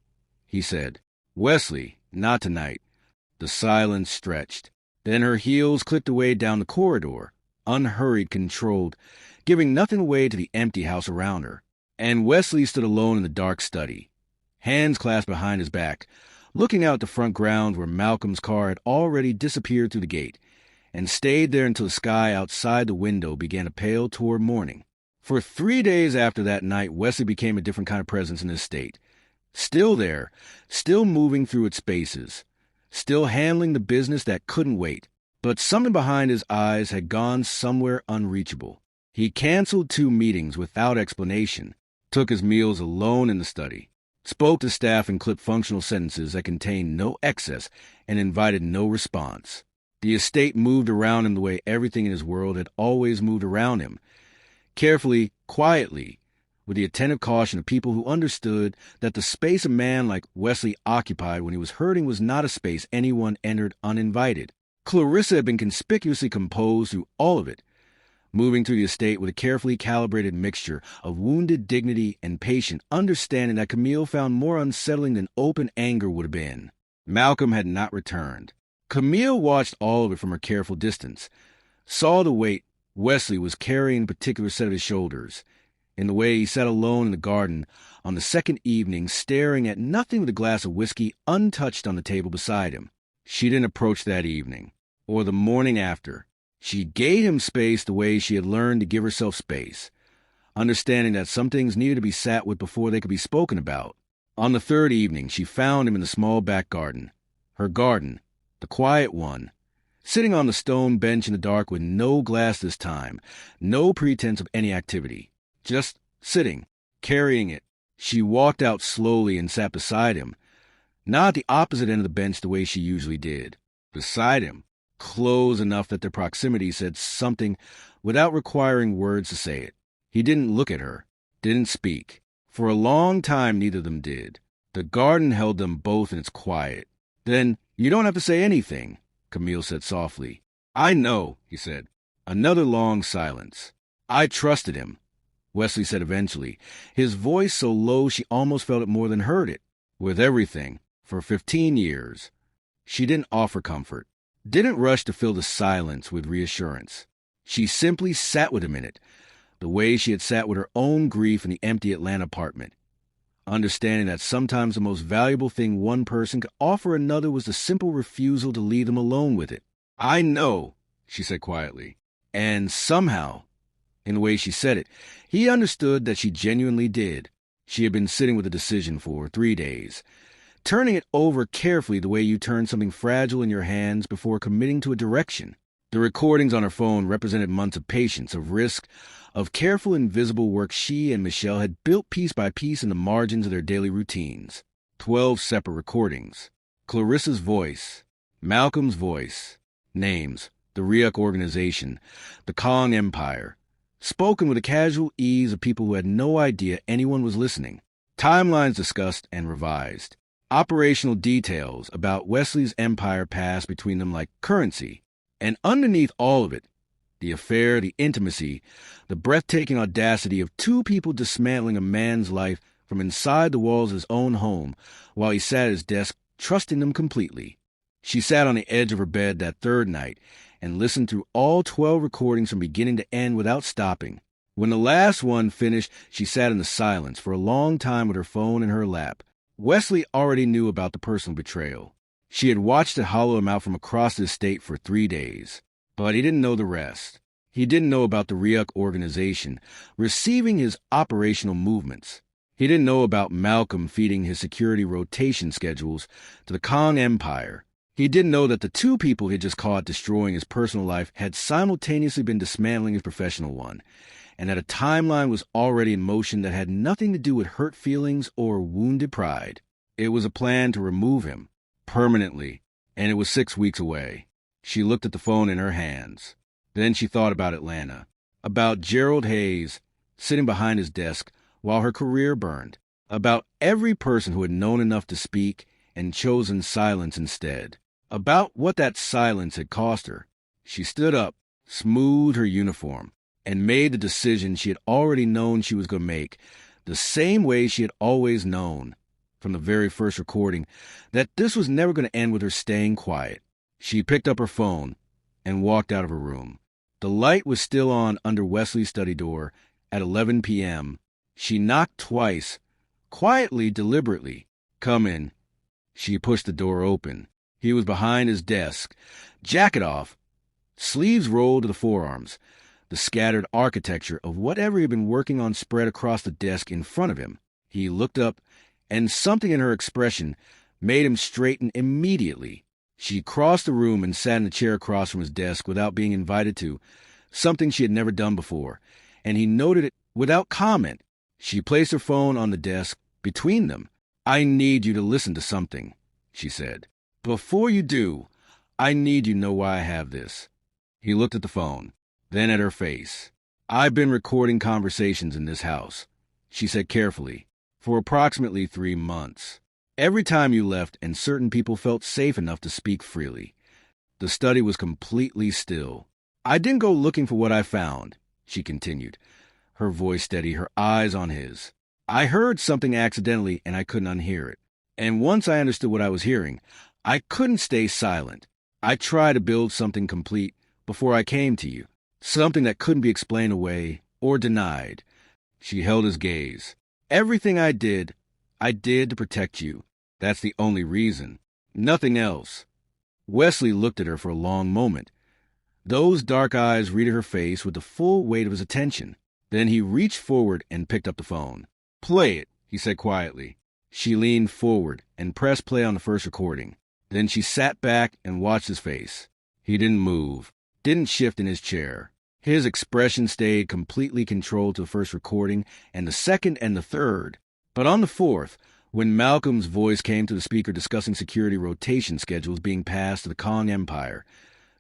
he said. "Wesley, not tonight." The silence stretched. Then her heels clicked away down the corridor, unhurried, controlled, giving nothing away to the empty house around her. And Wesley stood alone in the dark study, hands clasped behind his back, looking out the front grounds where Malcolm's car had already disappeared through the gate, and stayed there until the sky outside the window began to pale toward morning. For 3 days after that night, Wesley became a different kind of presence in his state. Still there, still moving through its spaces, still handling the business that couldn't wait. But something behind his eyes had gone somewhere unreachable. He canceled 2 meetings without explanation, took his meals alone in the study, spoke to staff in clipped functional sentences that contained no excess and invited no response. The estate moved around him the way everything in his world had always moved around him, carefully, quietly, with the attentive caution of people who understood that the space a man like Wesley occupied when he was hurting was not a space anyone entered uninvited. Clarissa had been conspicuously composed through all of it, moving through the estate with a carefully calibrated mixture of wounded dignity and patient understanding that Camille found more unsettling than open anger would have been. Malcolm had not returned. Camille watched all of it from her careful distance, saw the weight Wesley was carrying a particular set of his shoulders, in the way he sat alone in the garden on the second evening, staring at nothing with a glass of whiskey untouched on the table beside him. She didn't approach that evening, or the morning after. She gave him space the way she had learned to give herself space, understanding that some things needed to be sat with before they could be spoken about. On the third evening, she found him in the small back garden, her garden, the quiet one, sitting on the stone bench in the dark with no glass this time, no pretense of any activity. Just sitting, carrying it. She walked out slowly and sat beside him, not at the opposite end of the bench the way she usually did. Beside him, close enough that their proximity said something without requiring words to say it. He didn't look at her, didn't speak. For a long time, neither of them did. The garden held them both in its quiet. "Then you don't have to say anything," Camille said softly. "I know," he said. Another long silence. "I trusted him," Wesley said eventually, his voice so low she almost felt it more than heard it. "With everything, for 15 years. She didn't offer comfort, didn't rush to fill the silence with reassurance. She simply sat with him in it, the way she had sat with her own grief in the empty Atlanta apartment, understanding that sometimes the most valuable thing one person could offer another was the simple refusal to leave them alone with it. "I know," she said quietly. And somehow, in the way she said it, he understood that she genuinely did. She had been sitting with a decision for 3 days, turning it over carefully the way you turn something fragile in your hands before committing to a direction. The recordings on her phone represented months of patience, of risk, of careful invisible work she and Michelle had built piece by piece in the margins of their daily routines. 12 separate recordings. Clarissa's voice, Malcolm's voice, names, the Ryuk organization, the Kong Empire, spoken with the casual ease of people who had no idea anyone was listening. Timelines discussed and revised. Operational details about Wesley's empire passed between them like currency. And underneath all of it, the affair, the intimacy, the breathtaking audacity of two people dismantling a man's life from inside the walls of his own home while he sat at his desk, trusting them completely. She sat on the edge of her bed that third night and listened through all 12 recordings from beginning to end without stopping. When the last one finished, she sat in the silence for a long time with her phone in her lap. Wesley already knew about the personal betrayal. She had watched it hollow him out from across the estate for 3 days. But he didn't know the rest. He didn't know about the Ryuk organization receiving his operational movements. He didn't know about Malcolm feeding his security rotation schedules to the Kong Empire. He didn't know that the two people he had just caught destroying his personal life had simultaneously been dismantling his professional one, and that a timeline was already in motion that had nothing to do with hurt feelings or wounded pride. It was a plan to remove him, permanently, and it was 6 weeks away. She looked at the phone in her hands. Then she thought about Atlanta, about Gerald Hayes sitting behind his desk while her career burned, about every person who had known enough to speak and chosen silence instead, about what that silence had cost her. She stood up, smoothed her uniform, and made the decision she had already known she was going to make, the same way she had always known, from the very first recording, that this was never going to end with her staying quiet. She picked up her phone and walked out of her room. The light was still on under Wesley's study door at 11 p.m. She knocked twice, quietly, deliberately. "Come in." She pushed the door open. He was behind his desk, jacket off, sleeves rolled to the forearms, the scattered architecture of whatever he had been working on spread across the desk in front of him. He looked up, and something in her expression made him straighten immediately. She crossed the room and sat in a chair across from his desk without being invited to, something she had never done before, and he noted it without comment. She placed her phone on the desk between them. "I need you to listen to something," she said. "Before you do, I need you to know why I have this." He looked at the phone, then at her face. "I've been recording conversations in this house," she said carefully, "for approximately 3 months. Every time you left and certain people felt safe enough to speak freely. The study was completely still. I didn't go looking for what I found," she continued, her voice steady, her eyes on his. "I heard something accidentally and I couldn't unhear it. And once I understood what I was hearing, I couldn't stay silent. I tried to build something complete before I came to you, something that couldn't be explained away or denied." She held his gaze. "Everything I did to protect you. That's the only reason. Nothing else." Wesley looked at her for a long moment. Those dark eyes reading her face with the full weight of his attention. Then he reached forward and picked up the phone. "Play it," he said quietly. She leaned forward and pressed play on the first recording. Then she sat back and watched his face. He didn't move, didn't shift in his chair. His expression stayed completely controlled to the first recording and the second and the third. But on the fourth, when Malcolm's voice came to the speaker discussing security rotation schedules being passed to the Kong Empire,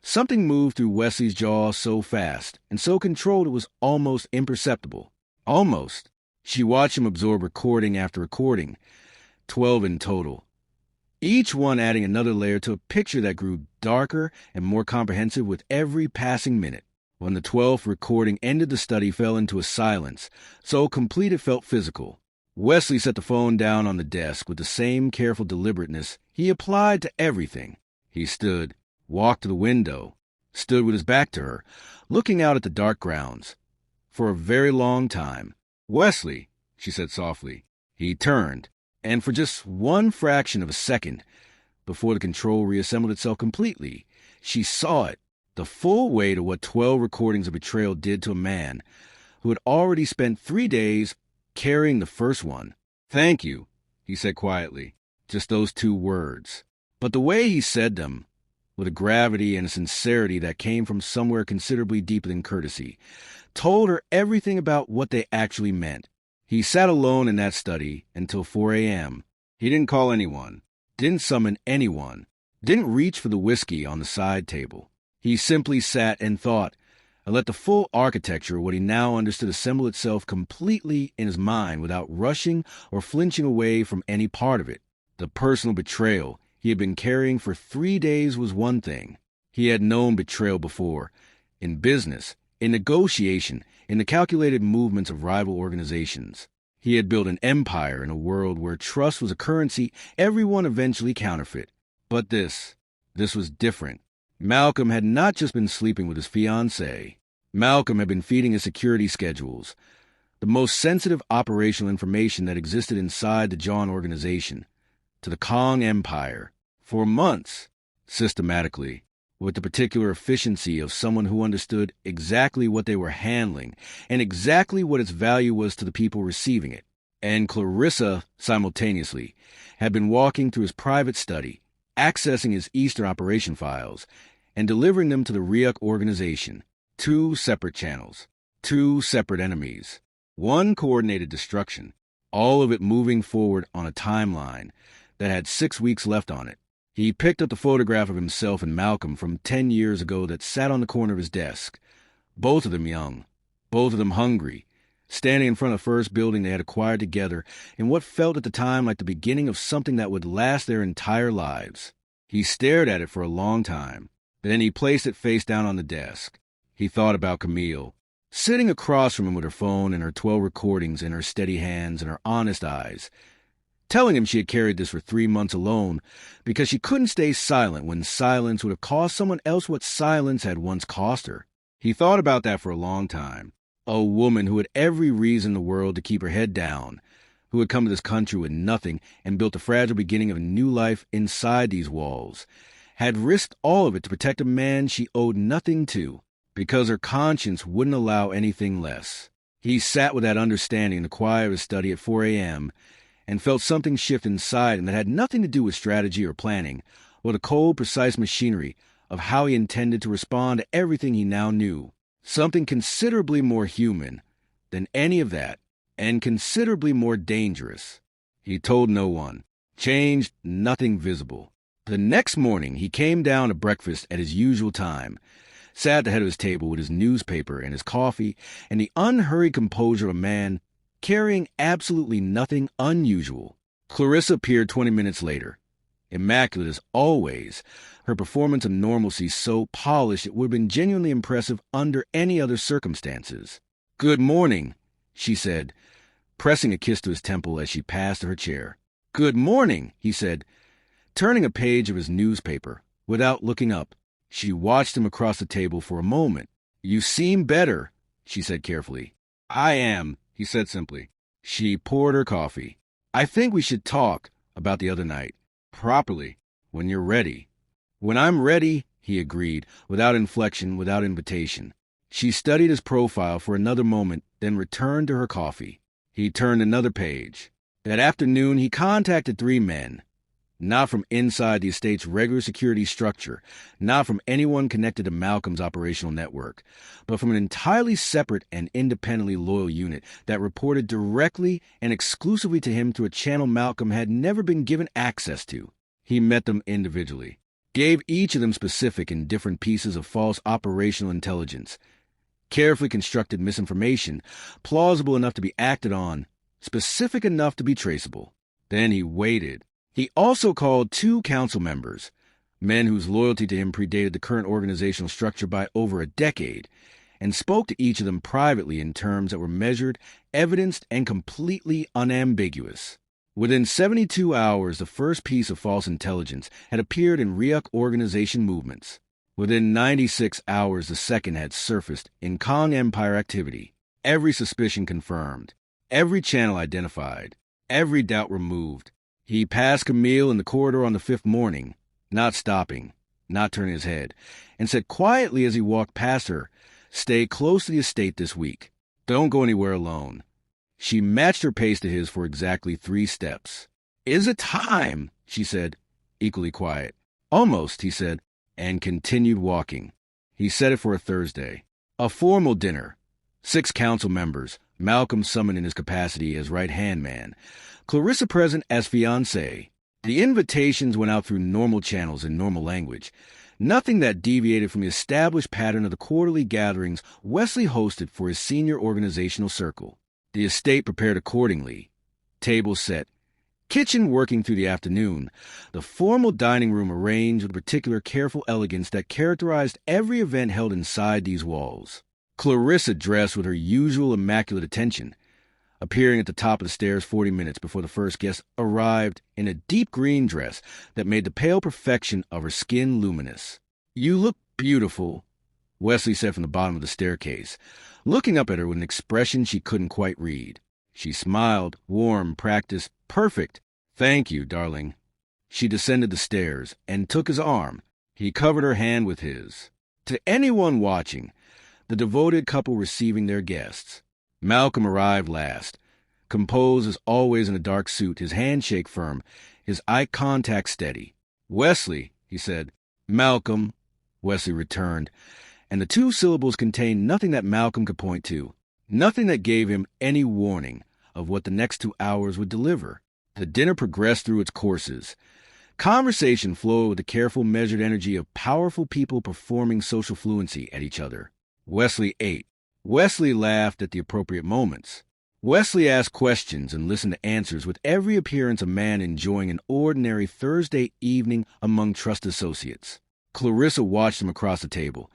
something moved through Wesley's jaw so fast and so controlled it was almost imperceptible. Almost. She watched him absorb recording after recording, 12 in total, each one adding another layer to a picture that grew darker and more comprehensive with every passing minute. When the 12th recording ended, the study fell into a silence, so complete it felt physical. Wesley set the phone down on the desk with the same careful deliberateness he applied to everything. He stood, walked to the window, stood with his back to her, looking out at the dark grounds. For a very long time. "Wesley," she said softly. He turned, and for just one fraction of a second, before the control reassembled itself completely, she saw it, the full weight of what 12 recordings of betrayal did to a man who had already spent 3 days carrying the first one. "Thank you," he said quietly, just those 2 words. But the way he said them, with a gravity and a sincerity that came from somewhere considerably deeper than courtesy, told her everything about what they actually meant. He sat alone in that study until 4 a.m. He didn't call anyone, didn't summon anyone, didn't reach for the whiskey on the side table. He simply sat and thought, and let the full architecture of what he now understood assemble itself completely in his mind without rushing or flinching away from any part of it. The personal betrayal he had been carrying for 3 days was one thing. He had known betrayal before, in business, in negotiation, in the calculated movements of rival organizations. He had built an empire in a world where trust was a currency everyone eventually counterfeit. But this was different. Malcolm had not just been sleeping with his fiancée. Malcolm had been feeding his security schedules, the most sensitive operational information that existed inside the John organization, to the Kong Empire, for months, systematically, with the particular efficiency of someone who understood exactly what they were handling and exactly what its value was to the people receiving it. And Clarissa, simultaneously, had been walking through his private study, accessing his Eastern operation files, and delivering them to the REAC organization. 2 separate channels, 2 separate enemies, 1 coordinated destruction, all of it moving forward on a timeline that had 6 weeks left on it. He picked up the photograph of himself and Malcolm from 10 years ago that sat on the corner of his desk. Both of them young, both of them hungry, standing in front of the first building they had acquired together in what felt at the time like the beginning of something that would last their entire lives. He stared at it for a long time. Then he placed it face down on the desk. He thought about Camille, sitting across from him with her phone and her 12 recordings in her steady hands and her honest eyes, telling him she had carried this for 3 months alone because she couldn't stay silent when silence would have cost someone else what silence had once cost her. He thought about that for a long time. A woman who had every reason in the world to keep her head down, who had come to this country with nothing and built the fragile beginning of a new life inside these walls, had risked all of it to protect a man she owed nothing to, because her conscience wouldn't allow anything less. He sat with that understanding in the quiet of his study at 4 a.m. and felt something shift inside him that had nothing to do with strategy or planning, or the cold, precise machinery of how he intended to respond to everything he now knew. Something considerably more human than any of that, and considerably more dangerous. He told no one. Changed, nothing visible. The next morning, he came down to breakfast at his usual time, sat at the head of his table with his newspaper and his coffee and the unhurried composure of a man carrying absolutely nothing unusual. Clarissa appeared 20 minutes later. Immaculate as always, her performance of normalcy so polished it would have been genuinely impressive under any other circumstances. "Good morning," she said, pressing a kiss to his temple as she passed to her chair. "Good morning," he said, turning a page of his newspaper, without looking up. She watched him across the table for a moment. "You seem better," she said carefully. "I am," he said simply. She poured her coffee. "I think we should talk about the other night. Properly, when you're ready." "When I'm ready," he agreed, without inflection, without invitation. She studied his profile for another moment, then returned to her coffee. He turned another page. That afternoon, he contacted 3 men. Not from inside the estate's regular security structure, not from anyone connected to Malcolm's operational network, but from an entirely separate and independently loyal unit that reported directly and exclusively to him through a channel Malcolm had never been given access to. He met them individually, gave each of them specific and different pieces of false operational intelligence, carefully constructed misinformation, plausible enough to be acted on, specific enough to be traceable. Then he waited. He also called 2 council members, men whose loyalty to him predated the current organizational structure by over a decade, and spoke to each of them privately in terms that were measured, evidenced, and completely unambiguous. Within 72 hours, the first piece of false intelligence had appeared in REAC organization movements. Within 96 hours, the second had surfaced in Kong Empire activity. Every suspicion confirmed, every channel identified, every doubt removed. He passed Camille in the corridor on the 5th morning, not stopping, not turning his head, and said quietly as he walked past her, "Stay close to the estate this week. Don't go anywhere alone." She matched her pace to his for exactly 3 steps. "Is it time?" she said, equally quiet. "Almost," he said. and continued walking. He set it for a Thursday. A formal dinner. 6 council members, Malcolm summoned in his capacity as right-hand man, Clarissa present as fiancée. The invitations went out through normal channels in normal language. Nothing that deviated from the established pattern of the quarterly gatherings Wesley hosted for his senior organizational circle. The estate prepared accordingly. Table set. Kitchen working through the afternoon. The formal dining room arranged with particular careful elegance that characterized every event held inside these walls. Clarissa dressed with her usual immaculate attention, appearing at the top of the stairs 40 minutes before the first guest arrived in a deep green dress that made the pale perfection of her skin luminous. "You look beautiful," Wesley said from the bottom of the staircase, looking up at her with an expression she couldn't quite read. She smiled, warm, practiced, perfect. "Thank you, darling." She descended the stairs and took his arm. He covered her hand with his. To anyone watching, the devoted couple receiving their guests. Malcolm arrived last, composed as always in a dark suit, his handshake firm, his eye contact steady. "Wesley," he said. "Malcolm," Wesley returned, and the 2 syllables contained nothing that Malcolm could point to, nothing that gave him any warning of what the next 2 hours would deliver. The dinner progressed through its courses. Conversation flowed with the careful, measured energy of powerful people performing social fluency at each other. Wesley ate. Wesley laughed at the appropriate moments. Wesley asked questions and listened to answers with every appearance a man enjoying an ordinary Thursday evening among trust associates. Clarissa watched him across the table,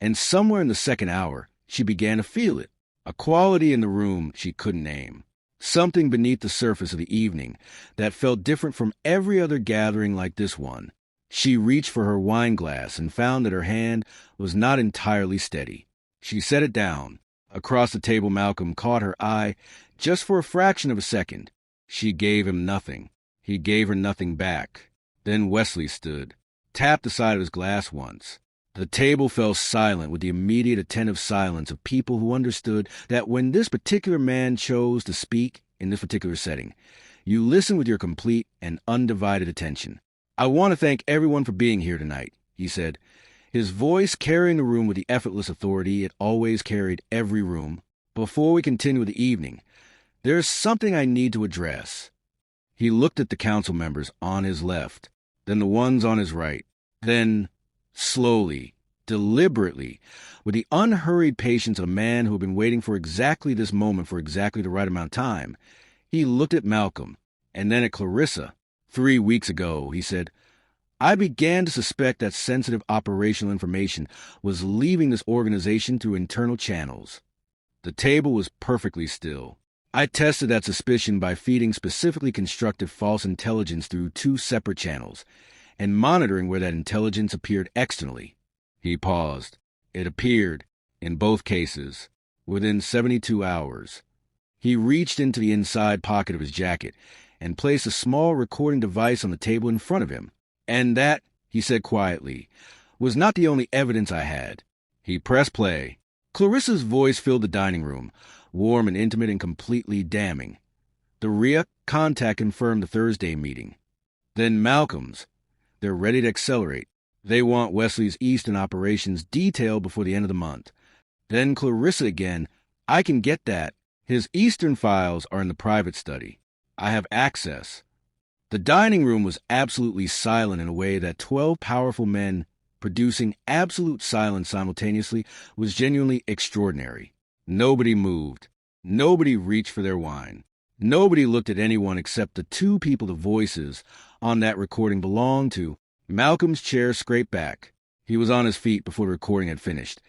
and somewhere in the second hour, she began to feel it. A quality in the room she couldn't name. Something beneath the surface of the evening that felt different from every other gathering like this one. She reached for her wine glass and found that her hand was not entirely steady. She set it down. Across the table, Malcolm caught her eye just for a fraction of a second. She gave him nothing. He gave her nothing back. Then Wesley stood, tapped the side of his glass once. The table fell silent with the immediate attentive silence of people who understood that when this particular man chose to speak in this particular setting, you listen with your complete and undivided attention. "I want to thank everyone for being here tonight," he said, his voice carrying the room with the effortless authority it always carried every room. "Before we continue with the evening, there's something I need to address." He looked at the council members on his left, then the ones on his right, then, slowly, deliberately, with the unhurried patience of a man who had been waiting for exactly this moment for exactly the right amount of time, he looked at Malcolm, and then at Clarissa. "3 weeks ago," he said, "I began to suspect that sensitive operational information was leaving this organization through internal channels." The table was perfectly still. "I tested that suspicion by feeding specifically constructed false intelligence through 2 separate channels, and monitoring where that intelligence appeared externally." He paused. "It appeared, in both cases, within 72 hours. He reached into the inside pocket of his jacket and placed a small recording device on the table in front of him. "And that," he said quietly, "was not the only evidence I had." He pressed play. Clarissa's voice filled the dining room, warm and intimate and completely damning. The RIA contact confirmed the Thursday meeting. Then Malcolm's. "They're ready to accelerate. They want Wesley's Eastern operations detailed before the end of the month." Then Clarissa again. "I can get that. His Eastern files are in the private study. I have access." The dining room was absolutely silent in a way that 12 powerful men producing absolute silence simultaneously was genuinely extraordinary. Nobody moved. Nobody reached for their wine. Nobody looked at anyone except the 2 people the voices on that recording belonged to. Malcolm's chair scraped back. He was on his feet before the recording had finished,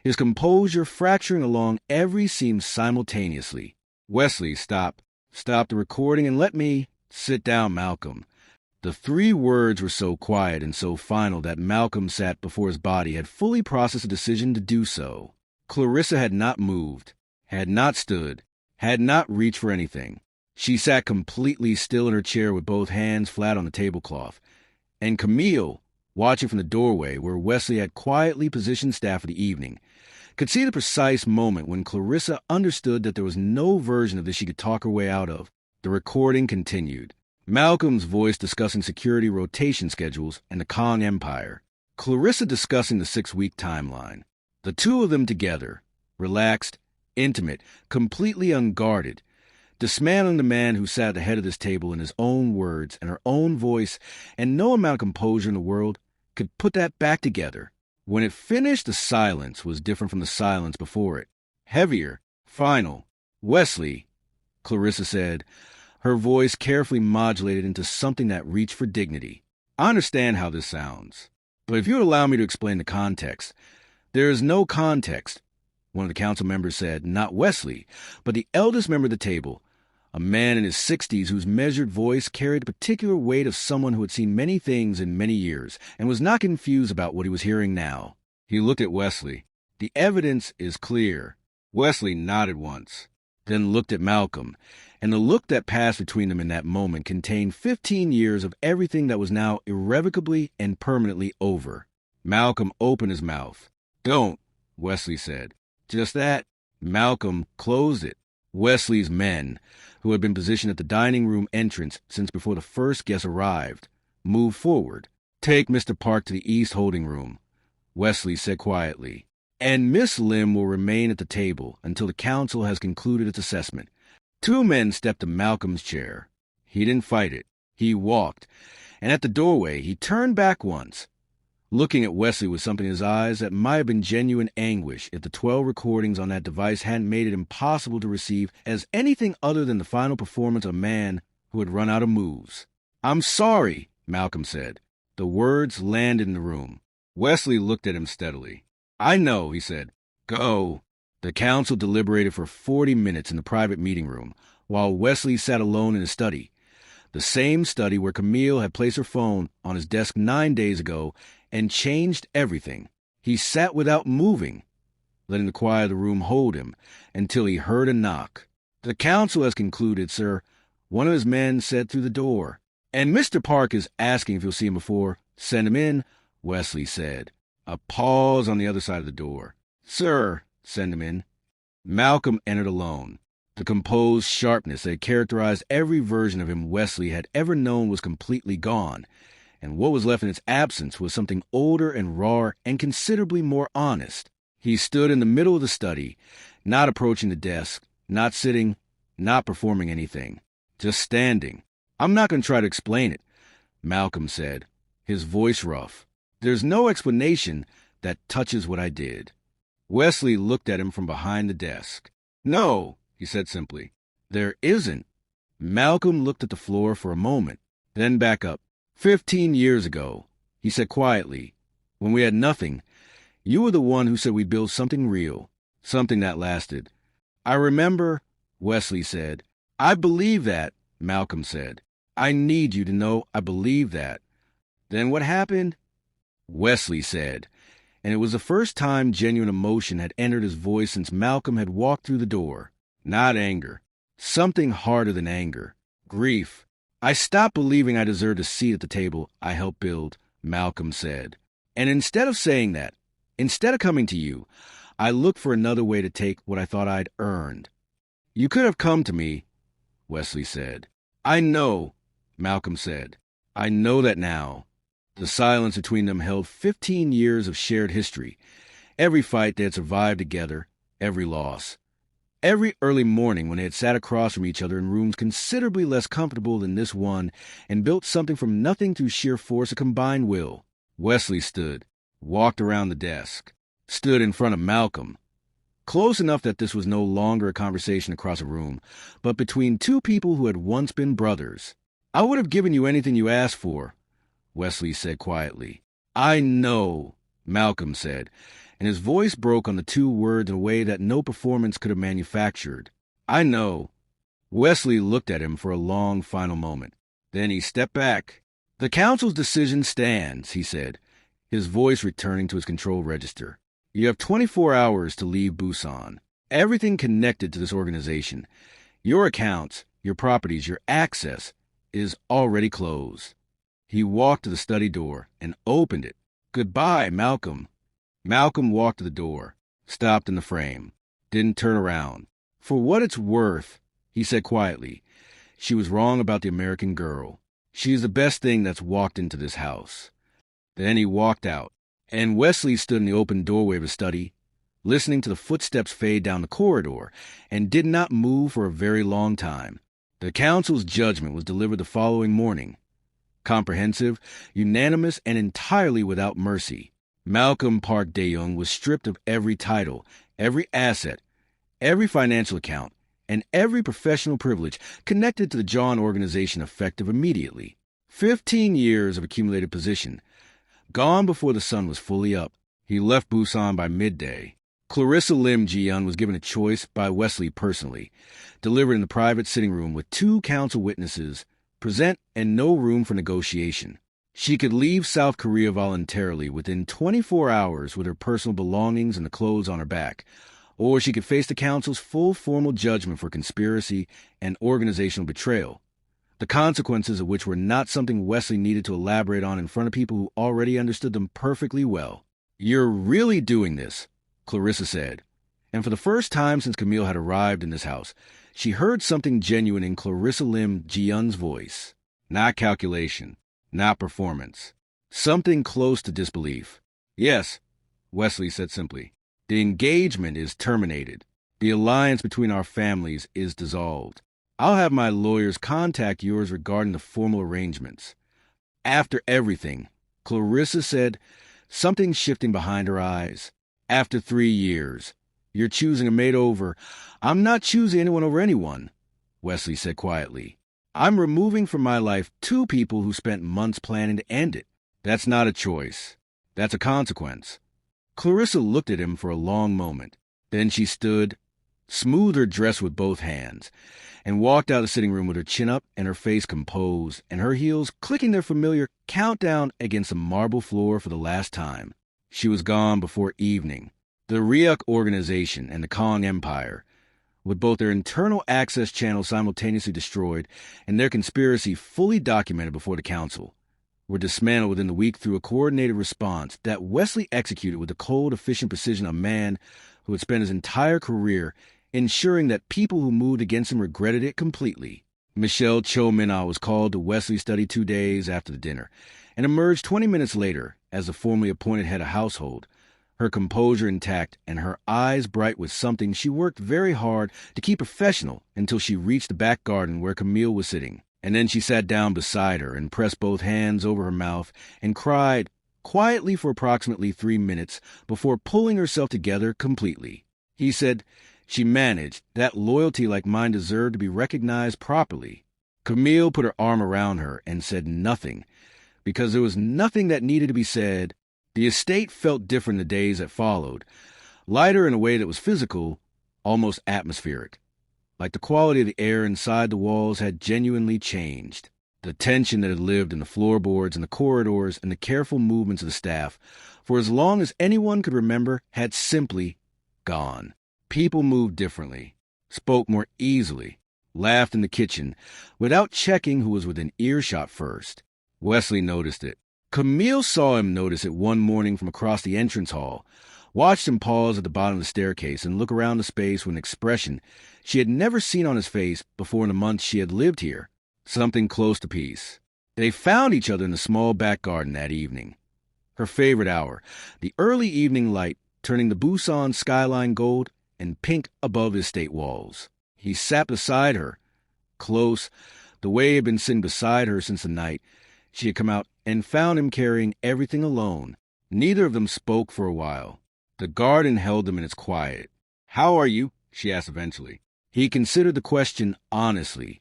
his composure fracturing along every seam simultaneously. "Wesley, stop. Stop the recording and let me—" "Sit down, Malcolm." The 3 words were so quiet and so final that Malcolm sat before his body had fully processed a decision to do so. Clarissa had not moved, had not stood, had not reached for anything. She sat completely still in her chair with both hands flat on the tablecloth. And Camille, watching from the doorway where Wesley had quietly positioned staff for the evening, could see the precise moment when Clarissa understood that there was no version of this she could talk her way out of. The recording continued. Malcolm's voice discussing security rotation schedules and the Kong Empire. Clarissa discussing the 6-week timeline. The two of them together, relaxed, intimate, completely unguarded, dismantling the man who sat at the head of this table in his own words and her own voice, and no amount of composure in the world could put that back together. When it finished, the silence was different from the silence before it. Heavier, final. "Wesley," Clarissa said, her voice carefully modulated into something that reached for dignity. "I understand how this sounds, but if you would allow me to explain the context." "There is no context," one of the council members said, not Wesley, but the eldest member of the table, a man in his 60s whose measured voice carried the particular weight of someone who had seen many things in many years and was not confused about what he was hearing now. He looked at Wesley. "The evidence is clear." Wesley nodded once, then looked at Malcolm, and the look that passed between them in that moment contained 15 years of everything that was now irrevocably and permanently over. Malcolm opened his mouth. "Don't," Wesley said. "Just that." Malcolm closed it. Wesley's men, who had been positioned at the dining room entrance since before the first guest arrived, moved forward. "Take Mr. Park to the East holding room," Wesley said quietly. "And Miss Lim will remain at the table until the council has concluded its assessment." Two men stepped to Malcolm's chair. He didn't fight it. He walked, and at the doorway he turned back once, looking at Wesley with something in his eyes that might have been genuine anguish if the 12 recordings on that device hadn't made it impossible to receive as anything other than the final performance of a man who had run out of moves. "I'm sorry," Malcolm said. The words landed in the room. Wesley looked at him steadily. "I know," he said. "Go." The council deliberated for 40 minutes in the private meeting room, while Wesley sat alone in his study, the same study where Camille had placed her phone on his desk 9 days ago and changed everything. He sat without moving, letting the quiet of the room hold him, until he heard a knock. "The council has concluded, sir," one of his men said through the door. "And Mr. Park is asking if you'll see him before." "Send him in," Wesley said. A pause on the other side of the door. "Sir, send him in." Malcolm entered alone. The composed sharpness that had characterized every version of him Wesley had ever known was completely gone, and what was left in its absence was something older and rawer and considerably more honest. He stood in the middle of the study, not approaching the desk, not sitting, not performing anything, just standing. "I'm not going to try to explain it," Malcolm said, his voice rough. "There's no explanation that touches what I did." Wesley looked at him from behind the desk. "No," he said simply. "There isn't." Malcolm looked at the floor for a moment, then back up. 15 years ago," he said quietly, "when we had nothing, you were the one who said we'd build something real, something that lasted." "I remember," Wesley said. "I believe that," Malcolm said. "I need you to know I believe that." "Then what happened?" Wesley said, and it was the first time genuine emotion had entered his voice since Malcolm had walked through the door. Not anger. Something harder than anger. Grief. "I stopped believing I deserved a seat at the table I helped build," Malcolm said. "And instead of saying that, instead of coming to you, I looked for another way to take what I thought I'd earned." "You could have come to me," Wesley said. "I know," Malcolm said. "I know that now." The silence between them held 15 years of shared history, every fight they had survived together, every loss. Every early morning when they had sat across from each other in rooms considerably less comfortable than this one and built something from nothing through sheer force of combined will. Wesley stood, walked around the desk, stood in front of Malcolm, close enough that this was no longer a conversation across a room, but between two people who had once been brothers. "I would have given you anything you asked for," Wesley said quietly. "I know," Malcolm said, and his voice broke on the two words in a way that no performance could have manufactured. "I know." Wesley looked at him for a long final moment. Then he stepped back. "The council's decision stands," he said, his voice returning to his control register. "You have 24 hours to leave Busan. Everything connected to this organization, your accounts, your properties, your access, is already closed." He walked to the study door and opened it. "Goodbye, Malcolm." Malcolm walked to the door, stopped in the frame, didn't turn around. "For what it's worth," he said quietly, "she was wrong about the American girl. She is the best thing that's walked into this house." Then he walked out, And Wesley stood in the open doorway of his study, listening to the footsteps fade down the corridor, and did not move for a very long time. The council's judgment was delivered the following morning. Comprehensive, unanimous, and entirely without mercy. Malcolm Park Dae-young was stripped of every title, every asset, every financial account, and every professional privilege connected to the John organization effective immediately. 15 years of accumulated position, gone before the sun was fully up. He left Busan by midday. Clarissa Lim Ji-yeon was given a choice by Wesley personally, delivered in the private sitting room with 2 council witnesses, present and no room for negotiation. She could leave South Korea voluntarily within 24 hours with her personal belongings and the clothes on her back, or she could face the council's full formal judgment for conspiracy and organizational betrayal, the consequences of which were not something Wesley needed to elaborate on in front of people who already understood them perfectly well. "You're really doing this," Clarissa said, and for the first time since Camille had arrived in this house, she heard something genuine in Clarissa Lim Ji-yeon's voice. Not calculation, not performance. Something close to disbelief. "Yes," Wesley said simply. "The engagement is terminated. The alliance between our families is dissolved. I'll have my lawyers contact yours regarding the formal arrangements." "After everything," Clarissa said, something shifting behind her eyes. "After 3 years, you're choosing a maid over—" "I'm not choosing anyone over anyone," Wesley said quietly. "I'm removing from my life 2 people who spent months planning to end it. That's not a choice. That's a consequence." Clarissa looked at him for a long moment. Then she stood, smoothed her dress with both hands, and walked out of the sitting room with her chin up and her face composed, and her heels clicking their familiar countdown against the marble floor for the last time. She was gone before evening. The Ryuk organization and the Kong Empire, with both their internal access channels simultaneously destroyed and their conspiracy fully documented before the council, were dismantled within the week through a coordinated response that Wesley executed with the cold, efficient precision of a man who had spent his entire career ensuring that people who moved against him regretted it completely. Michelle Cho Min-ah was called to Wesley's study 2 days after the dinner and emerged 20 minutes later as the formally appointed head of household, her composure intact and her eyes bright with something she worked very hard to keep professional until she reached the back garden where Camille was sitting. And then she sat down beside her and pressed both hands over her mouth and cried quietly for approximately 3 minutes before pulling herself together completely. He said, "She managed. That loyalty like mine deserved to be recognized properly." Camille put her arm around her and said nothing, because there was nothing that needed to be said. The estate felt different the days that followed, lighter in a way that was physical, almost atmospheric. Like the quality of the air inside the walls had genuinely changed. The tension that had lived in the floorboards and the corridors and the careful movements of the staff, for as long as anyone could remember, had simply gone. People moved differently, spoke more easily, laughed in the kitchen, without checking who was within earshot first. Wesley noticed it. Camille saw him notice it one morning from across the entrance hall, watched him pause at the bottom of the staircase and look around the space with an expression she had never seen on his face before in the months she had lived here, something close to peace. They found each other in the small back garden that evening. Her favorite hour, the early evening light turning the Busan skyline gold and pink above his estate walls. He sat beside her, close, the way he had been sitting beside her since the night she had come out, and found him carrying everything alone. Neither of them spoke for a while. The garden held them in its quiet. "How are you?" she asked eventually. He considered the question honestly,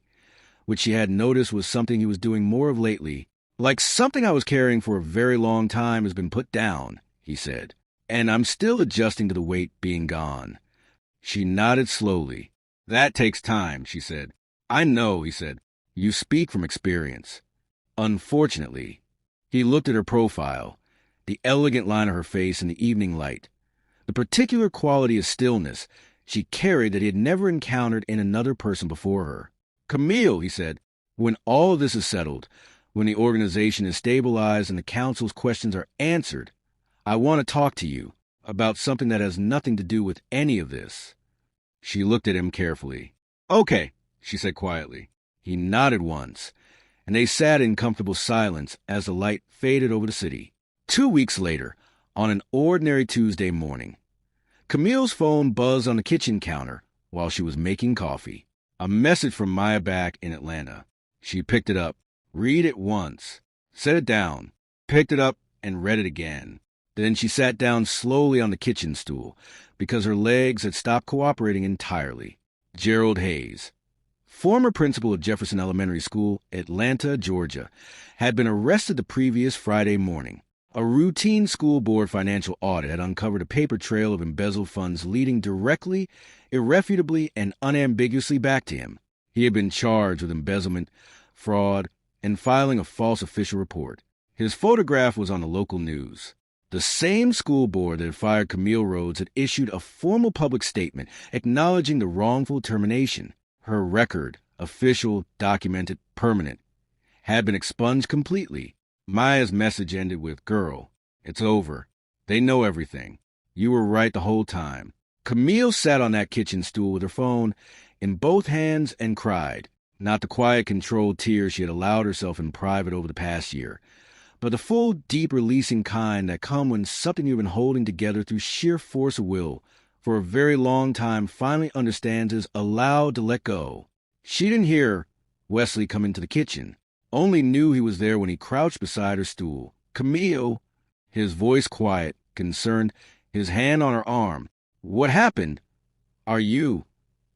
which she had noticed was something he was doing more of lately. "Like something I was carrying for a very long time has been put down," he said, "and I'm still adjusting to the weight being gone." She nodded slowly. "That takes time," she said. "I know," he said. "You speak from experience." Unfortunately, he looked at her profile, the elegant line of her face in the evening light, the particular quality of stillness she carried that he had never encountered in another person before her. "Camille," he said, "when all of this is settled, when the organization is stabilized and the council's questions are answered, I want to talk to you about something that has nothing to do with any of this." She looked at him carefully. "Okay," she said quietly. He nodded once, and they sat in comfortable silence as the light faded over the city. 2 weeks later, On an ordinary Tuesday morning, Camille's phone buzzed on the kitchen counter while she was making coffee. A message from Maya back in Atlanta. She picked it up, read it once, set it down, picked it up, and read it again. Then she sat down slowly on the kitchen stool because her legs had stopped cooperating entirely. Gerald Hayes, former principal of Jefferson Elementary School, Atlanta, Georgia, had been arrested the previous Friday morning. A routine school board financial audit had uncovered a paper trail of embezzled funds leading directly, irrefutably, and unambiguously back to him. He had been charged with embezzlement, fraud, and filing a false official report. His photograph was on the local news. The same school board that had fired Camille Rhodes had issued a formal public statement acknowledging the wrongful termination. Her record, official, documented, permanent, had been expunged completely. Maya's message ended with, "Girl, it's over. They know everything. You were right the whole time." Camille sat on that kitchen stool with her phone in both hands and cried. Not the quiet, controlled tears she had allowed herself in private over the past year, but the full, deep, releasing kind that come when something you've been holding together through sheer force of will for a very long time finally understands is allowed to let go. She didn't hear Wesley come into the kitchen, only knew he was there when he crouched beside her stool. "Camille," his voice quiet, concerned, his hand on her arm. "What happened? Are you?"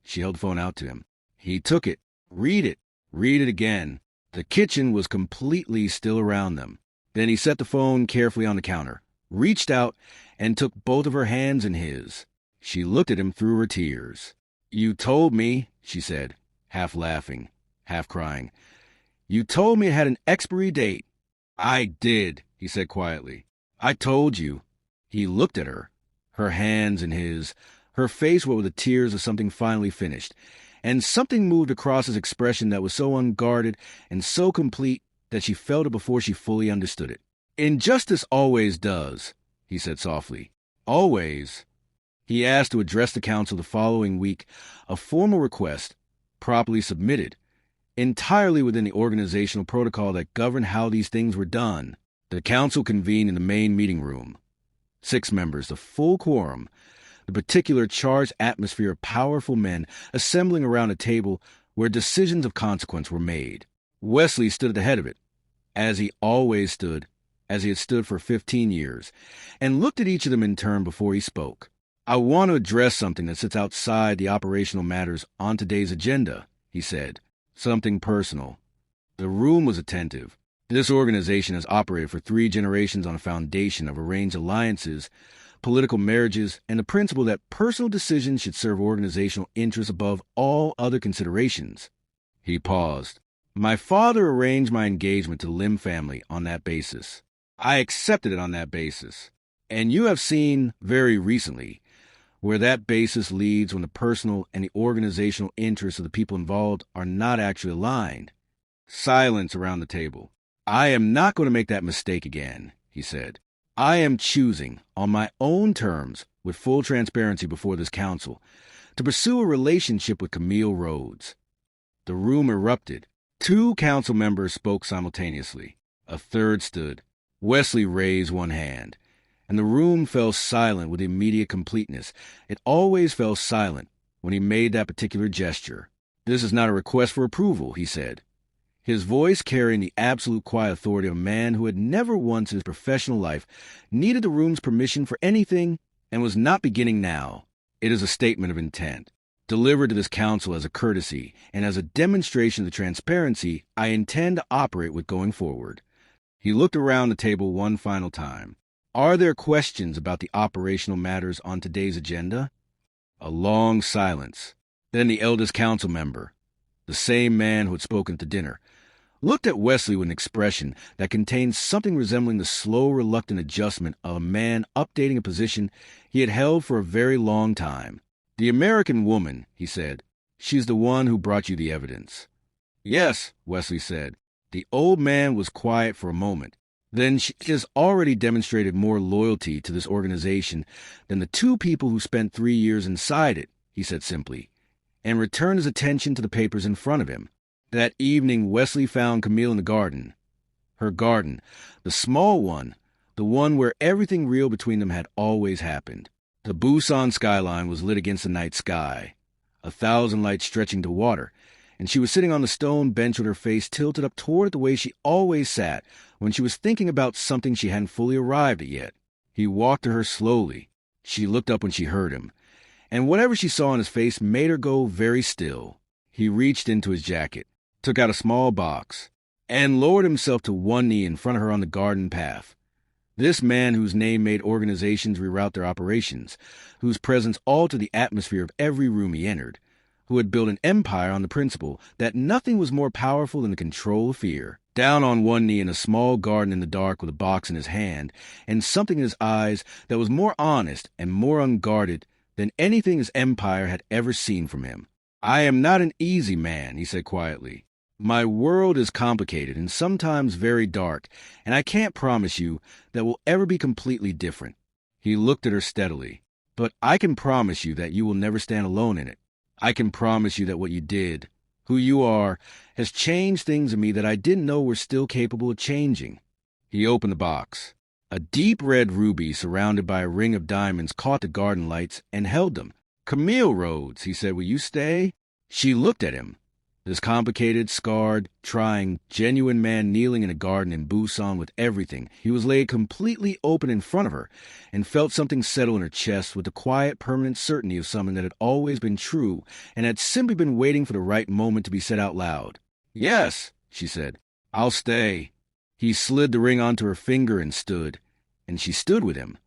She held the phone out to him. He took it. Read it. Read it again. The kitchen was completely still around them. Then he set the phone carefully on the counter, reached out, and took both of her hands in his. She looked at him through her tears. "You told me," she said, half laughing, half crying. "You told me it had an expiry date." "I did," he said quietly. "I told you." He looked at her, her hands in his, her face wet with the tears of something finally finished, and something moved across his expression that was so unguarded and so complete that she felt it before she fully understood it. "Injustice always does," he said softly. "Always." He asked to address the council the following week, a formal request, properly submitted, entirely within the organizational protocol that governed how these things were done. The council convened in the main meeting room. 6 members, the full quorum, the particular charged atmosphere of powerful men assembling around a table where decisions of consequence were made. Wesley stood at the head of it, as he always stood, as he had stood for 15 years, and looked at each of them in turn before he spoke. "I want to address something that sits outside the operational matters on today's agenda," he said. "Something personal." The room was attentive. This organization has operated for 3 generations on a foundation of arranged alliances, political marriages, and the principle that personal decisions should serve organizational interests above all other considerations. He paused. "My father arranged my engagement to the Lim family on that basis. I accepted it on that basis. And you have seen, very recently, where that basis leads when the personal and the organizational interests of the people involved are not actually aligned." Silence around the table. "I am not going to make that mistake again," he said. "I am choosing, on my own terms, with full transparency before this council, to pursue a relationship with Camille Rhodes." The room erupted. 2 council members spoke simultaneously. A third stood. Wesley raised one hand, and the room fell silent with immediate completeness. It always fell silent when he made that particular gesture. "This is not a request for approval," he said, his voice carrying the absolute quiet authority of a man who had never once in his professional life needed the room's permission for anything and was not beginning now. "It is a statement of intent, delivered to this council as a courtesy and as a demonstration of the transparency I intend to operate with going forward." He looked around the table one final time. "Are there questions about the operational matters on today's agenda?" A long silence. Then the eldest council member, the same man who had spoken at the dinner, looked at Wesley with an expression that contained something resembling the slow, reluctant adjustment of a man updating a position he had held for a very long time. "The American woman," he said. "She's the one who brought you the evidence." "Yes," Wesley said. The old man was quiet for a moment. "Then she has already demonstrated more loyalty to this organization than the 2 people who spent 3 years inside it," he said simply, and returned his attention to the papers in front of him. That evening, Wesley found Camille in the garden. Her garden, the small one, the one where everything real between them had always happened. The Busan skyline was lit against the night sky, 1,000 lights stretching to water, and she was sitting on the stone bench with her face tilted up toward the way she always sat when she was thinking about something she hadn't fully arrived at yet. He walked to her slowly. She looked up when she heard him, and whatever she saw in his face made her go very still. He reached into his jacket, took out a small box, and lowered himself to one knee in front of her on the garden path. This man whose name made organizations reroute their operations, whose presence altered the atmosphere of every room he entered, who had built an empire on the principle that nothing was more powerful than the control of fear. Down on one knee in a small garden in the dark with a box in his hand, and something in his eyes that was more honest and more unguarded than anything his empire had ever seen from him. "I am not an easy man," he said quietly. "My world is complicated and sometimes very dark, and I can't promise you that we'll ever be completely different." He looked at her steadily. "But I can promise you that you will never stand alone in it. I can promise you that what you did, who you are, has changed things in me that I didn't know were still capable of changing." He opened the box. A deep red ruby surrounded by a ring of diamonds caught the garden lights and held them. "Camille Rhodes," he said, "will you stay?" She looked at him. This complicated, scarred, trying, genuine man kneeling in a garden in Busan with everything. He was laid completely open in front of her, and felt something settle in her chest with the quiet, permanent certainty of something that had always been true and had simply been waiting for the right moment to be said out loud. "Yes," she said, "I'll stay." He slid the ring onto her finger and stood, and she stood with him.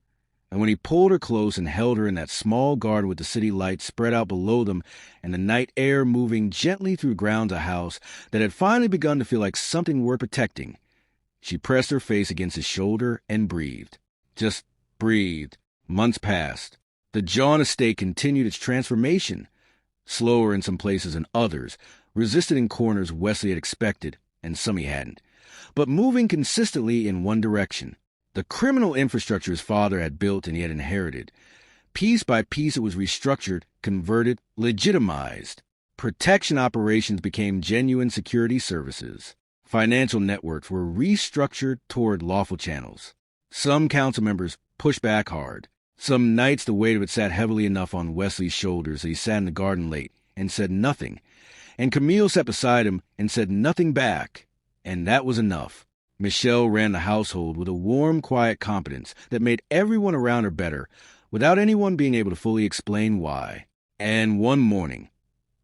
And when he pulled her close and held her in that small garden with the city lights spread out below them and the night air moving gently through grounds a house that had finally begun to feel like something worth protecting, she pressed her face against his shoulder and breathed. Just breathed. Months passed. The John estate continued its transformation, slower in some places than others, resisted in corners Wesley had expected, and some he hadn't, but moving consistently in one direction. The criminal infrastructure his father had built and he had inherited. Piece by piece it was restructured, converted, legitimized. Protection operations became genuine security services. Financial networks were restructured toward lawful channels. Some council members pushed back hard. Some nights the weight of it sat heavily enough on Wesley's shoulders that he sat in the garden late and said nothing. And Camille sat beside him and said nothing back. And that was enough. Michelle ran the household with a warm, quiet competence that made everyone around her better, without anyone being able to fully explain why. And one morning,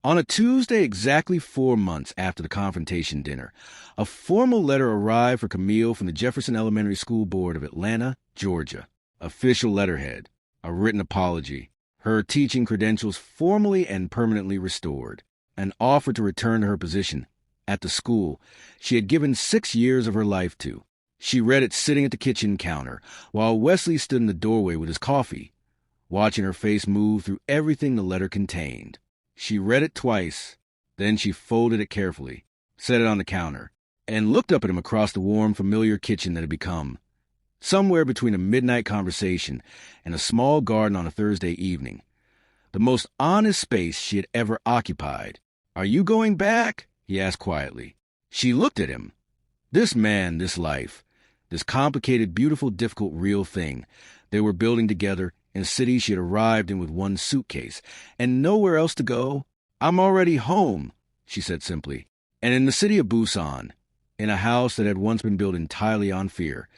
on a Tuesday exactly 4 months after the confrontation dinner, a formal letter arrived for Camille from the Jefferson Elementary School Board of Atlanta, Georgia. Official letterhead, a written apology, her teaching credentials formally and permanently restored, an offer to return to her position at the school she had given 6 years of her life to. She read it sitting at the kitchen counter, while Wesley stood in the doorway with his coffee, watching her face move through everything the letter contained. She read it twice, then she folded it carefully, set it on the counter, and looked up at him across the warm, familiar kitchen that had become, somewhere between a midnight conversation and a small garden on a Thursday evening, the most honest space she had ever occupied. "Are you going back?" he asked quietly. She looked at him. This man, this life, this complicated, beautiful, difficult, real thing they were building together in a city she had arrived in with one suitcase and nowhere else to go. "I'm already home," she said simply, and in the city of Busan, in a house that had once been built entirely on fear.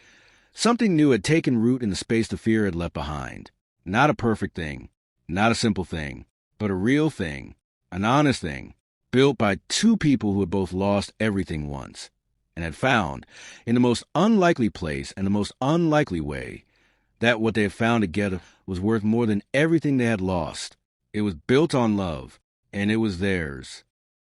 Something new had taken root in the space the fear had left behind. Not a perfect thing, not a simple thing, but a real thing, an honest thing, built by two people who had both lost everything once, and had found, in the most unlikely place and the most unlikely way, that what they had found together was worth more than everything they had lost. It was built on love, and it was theirs.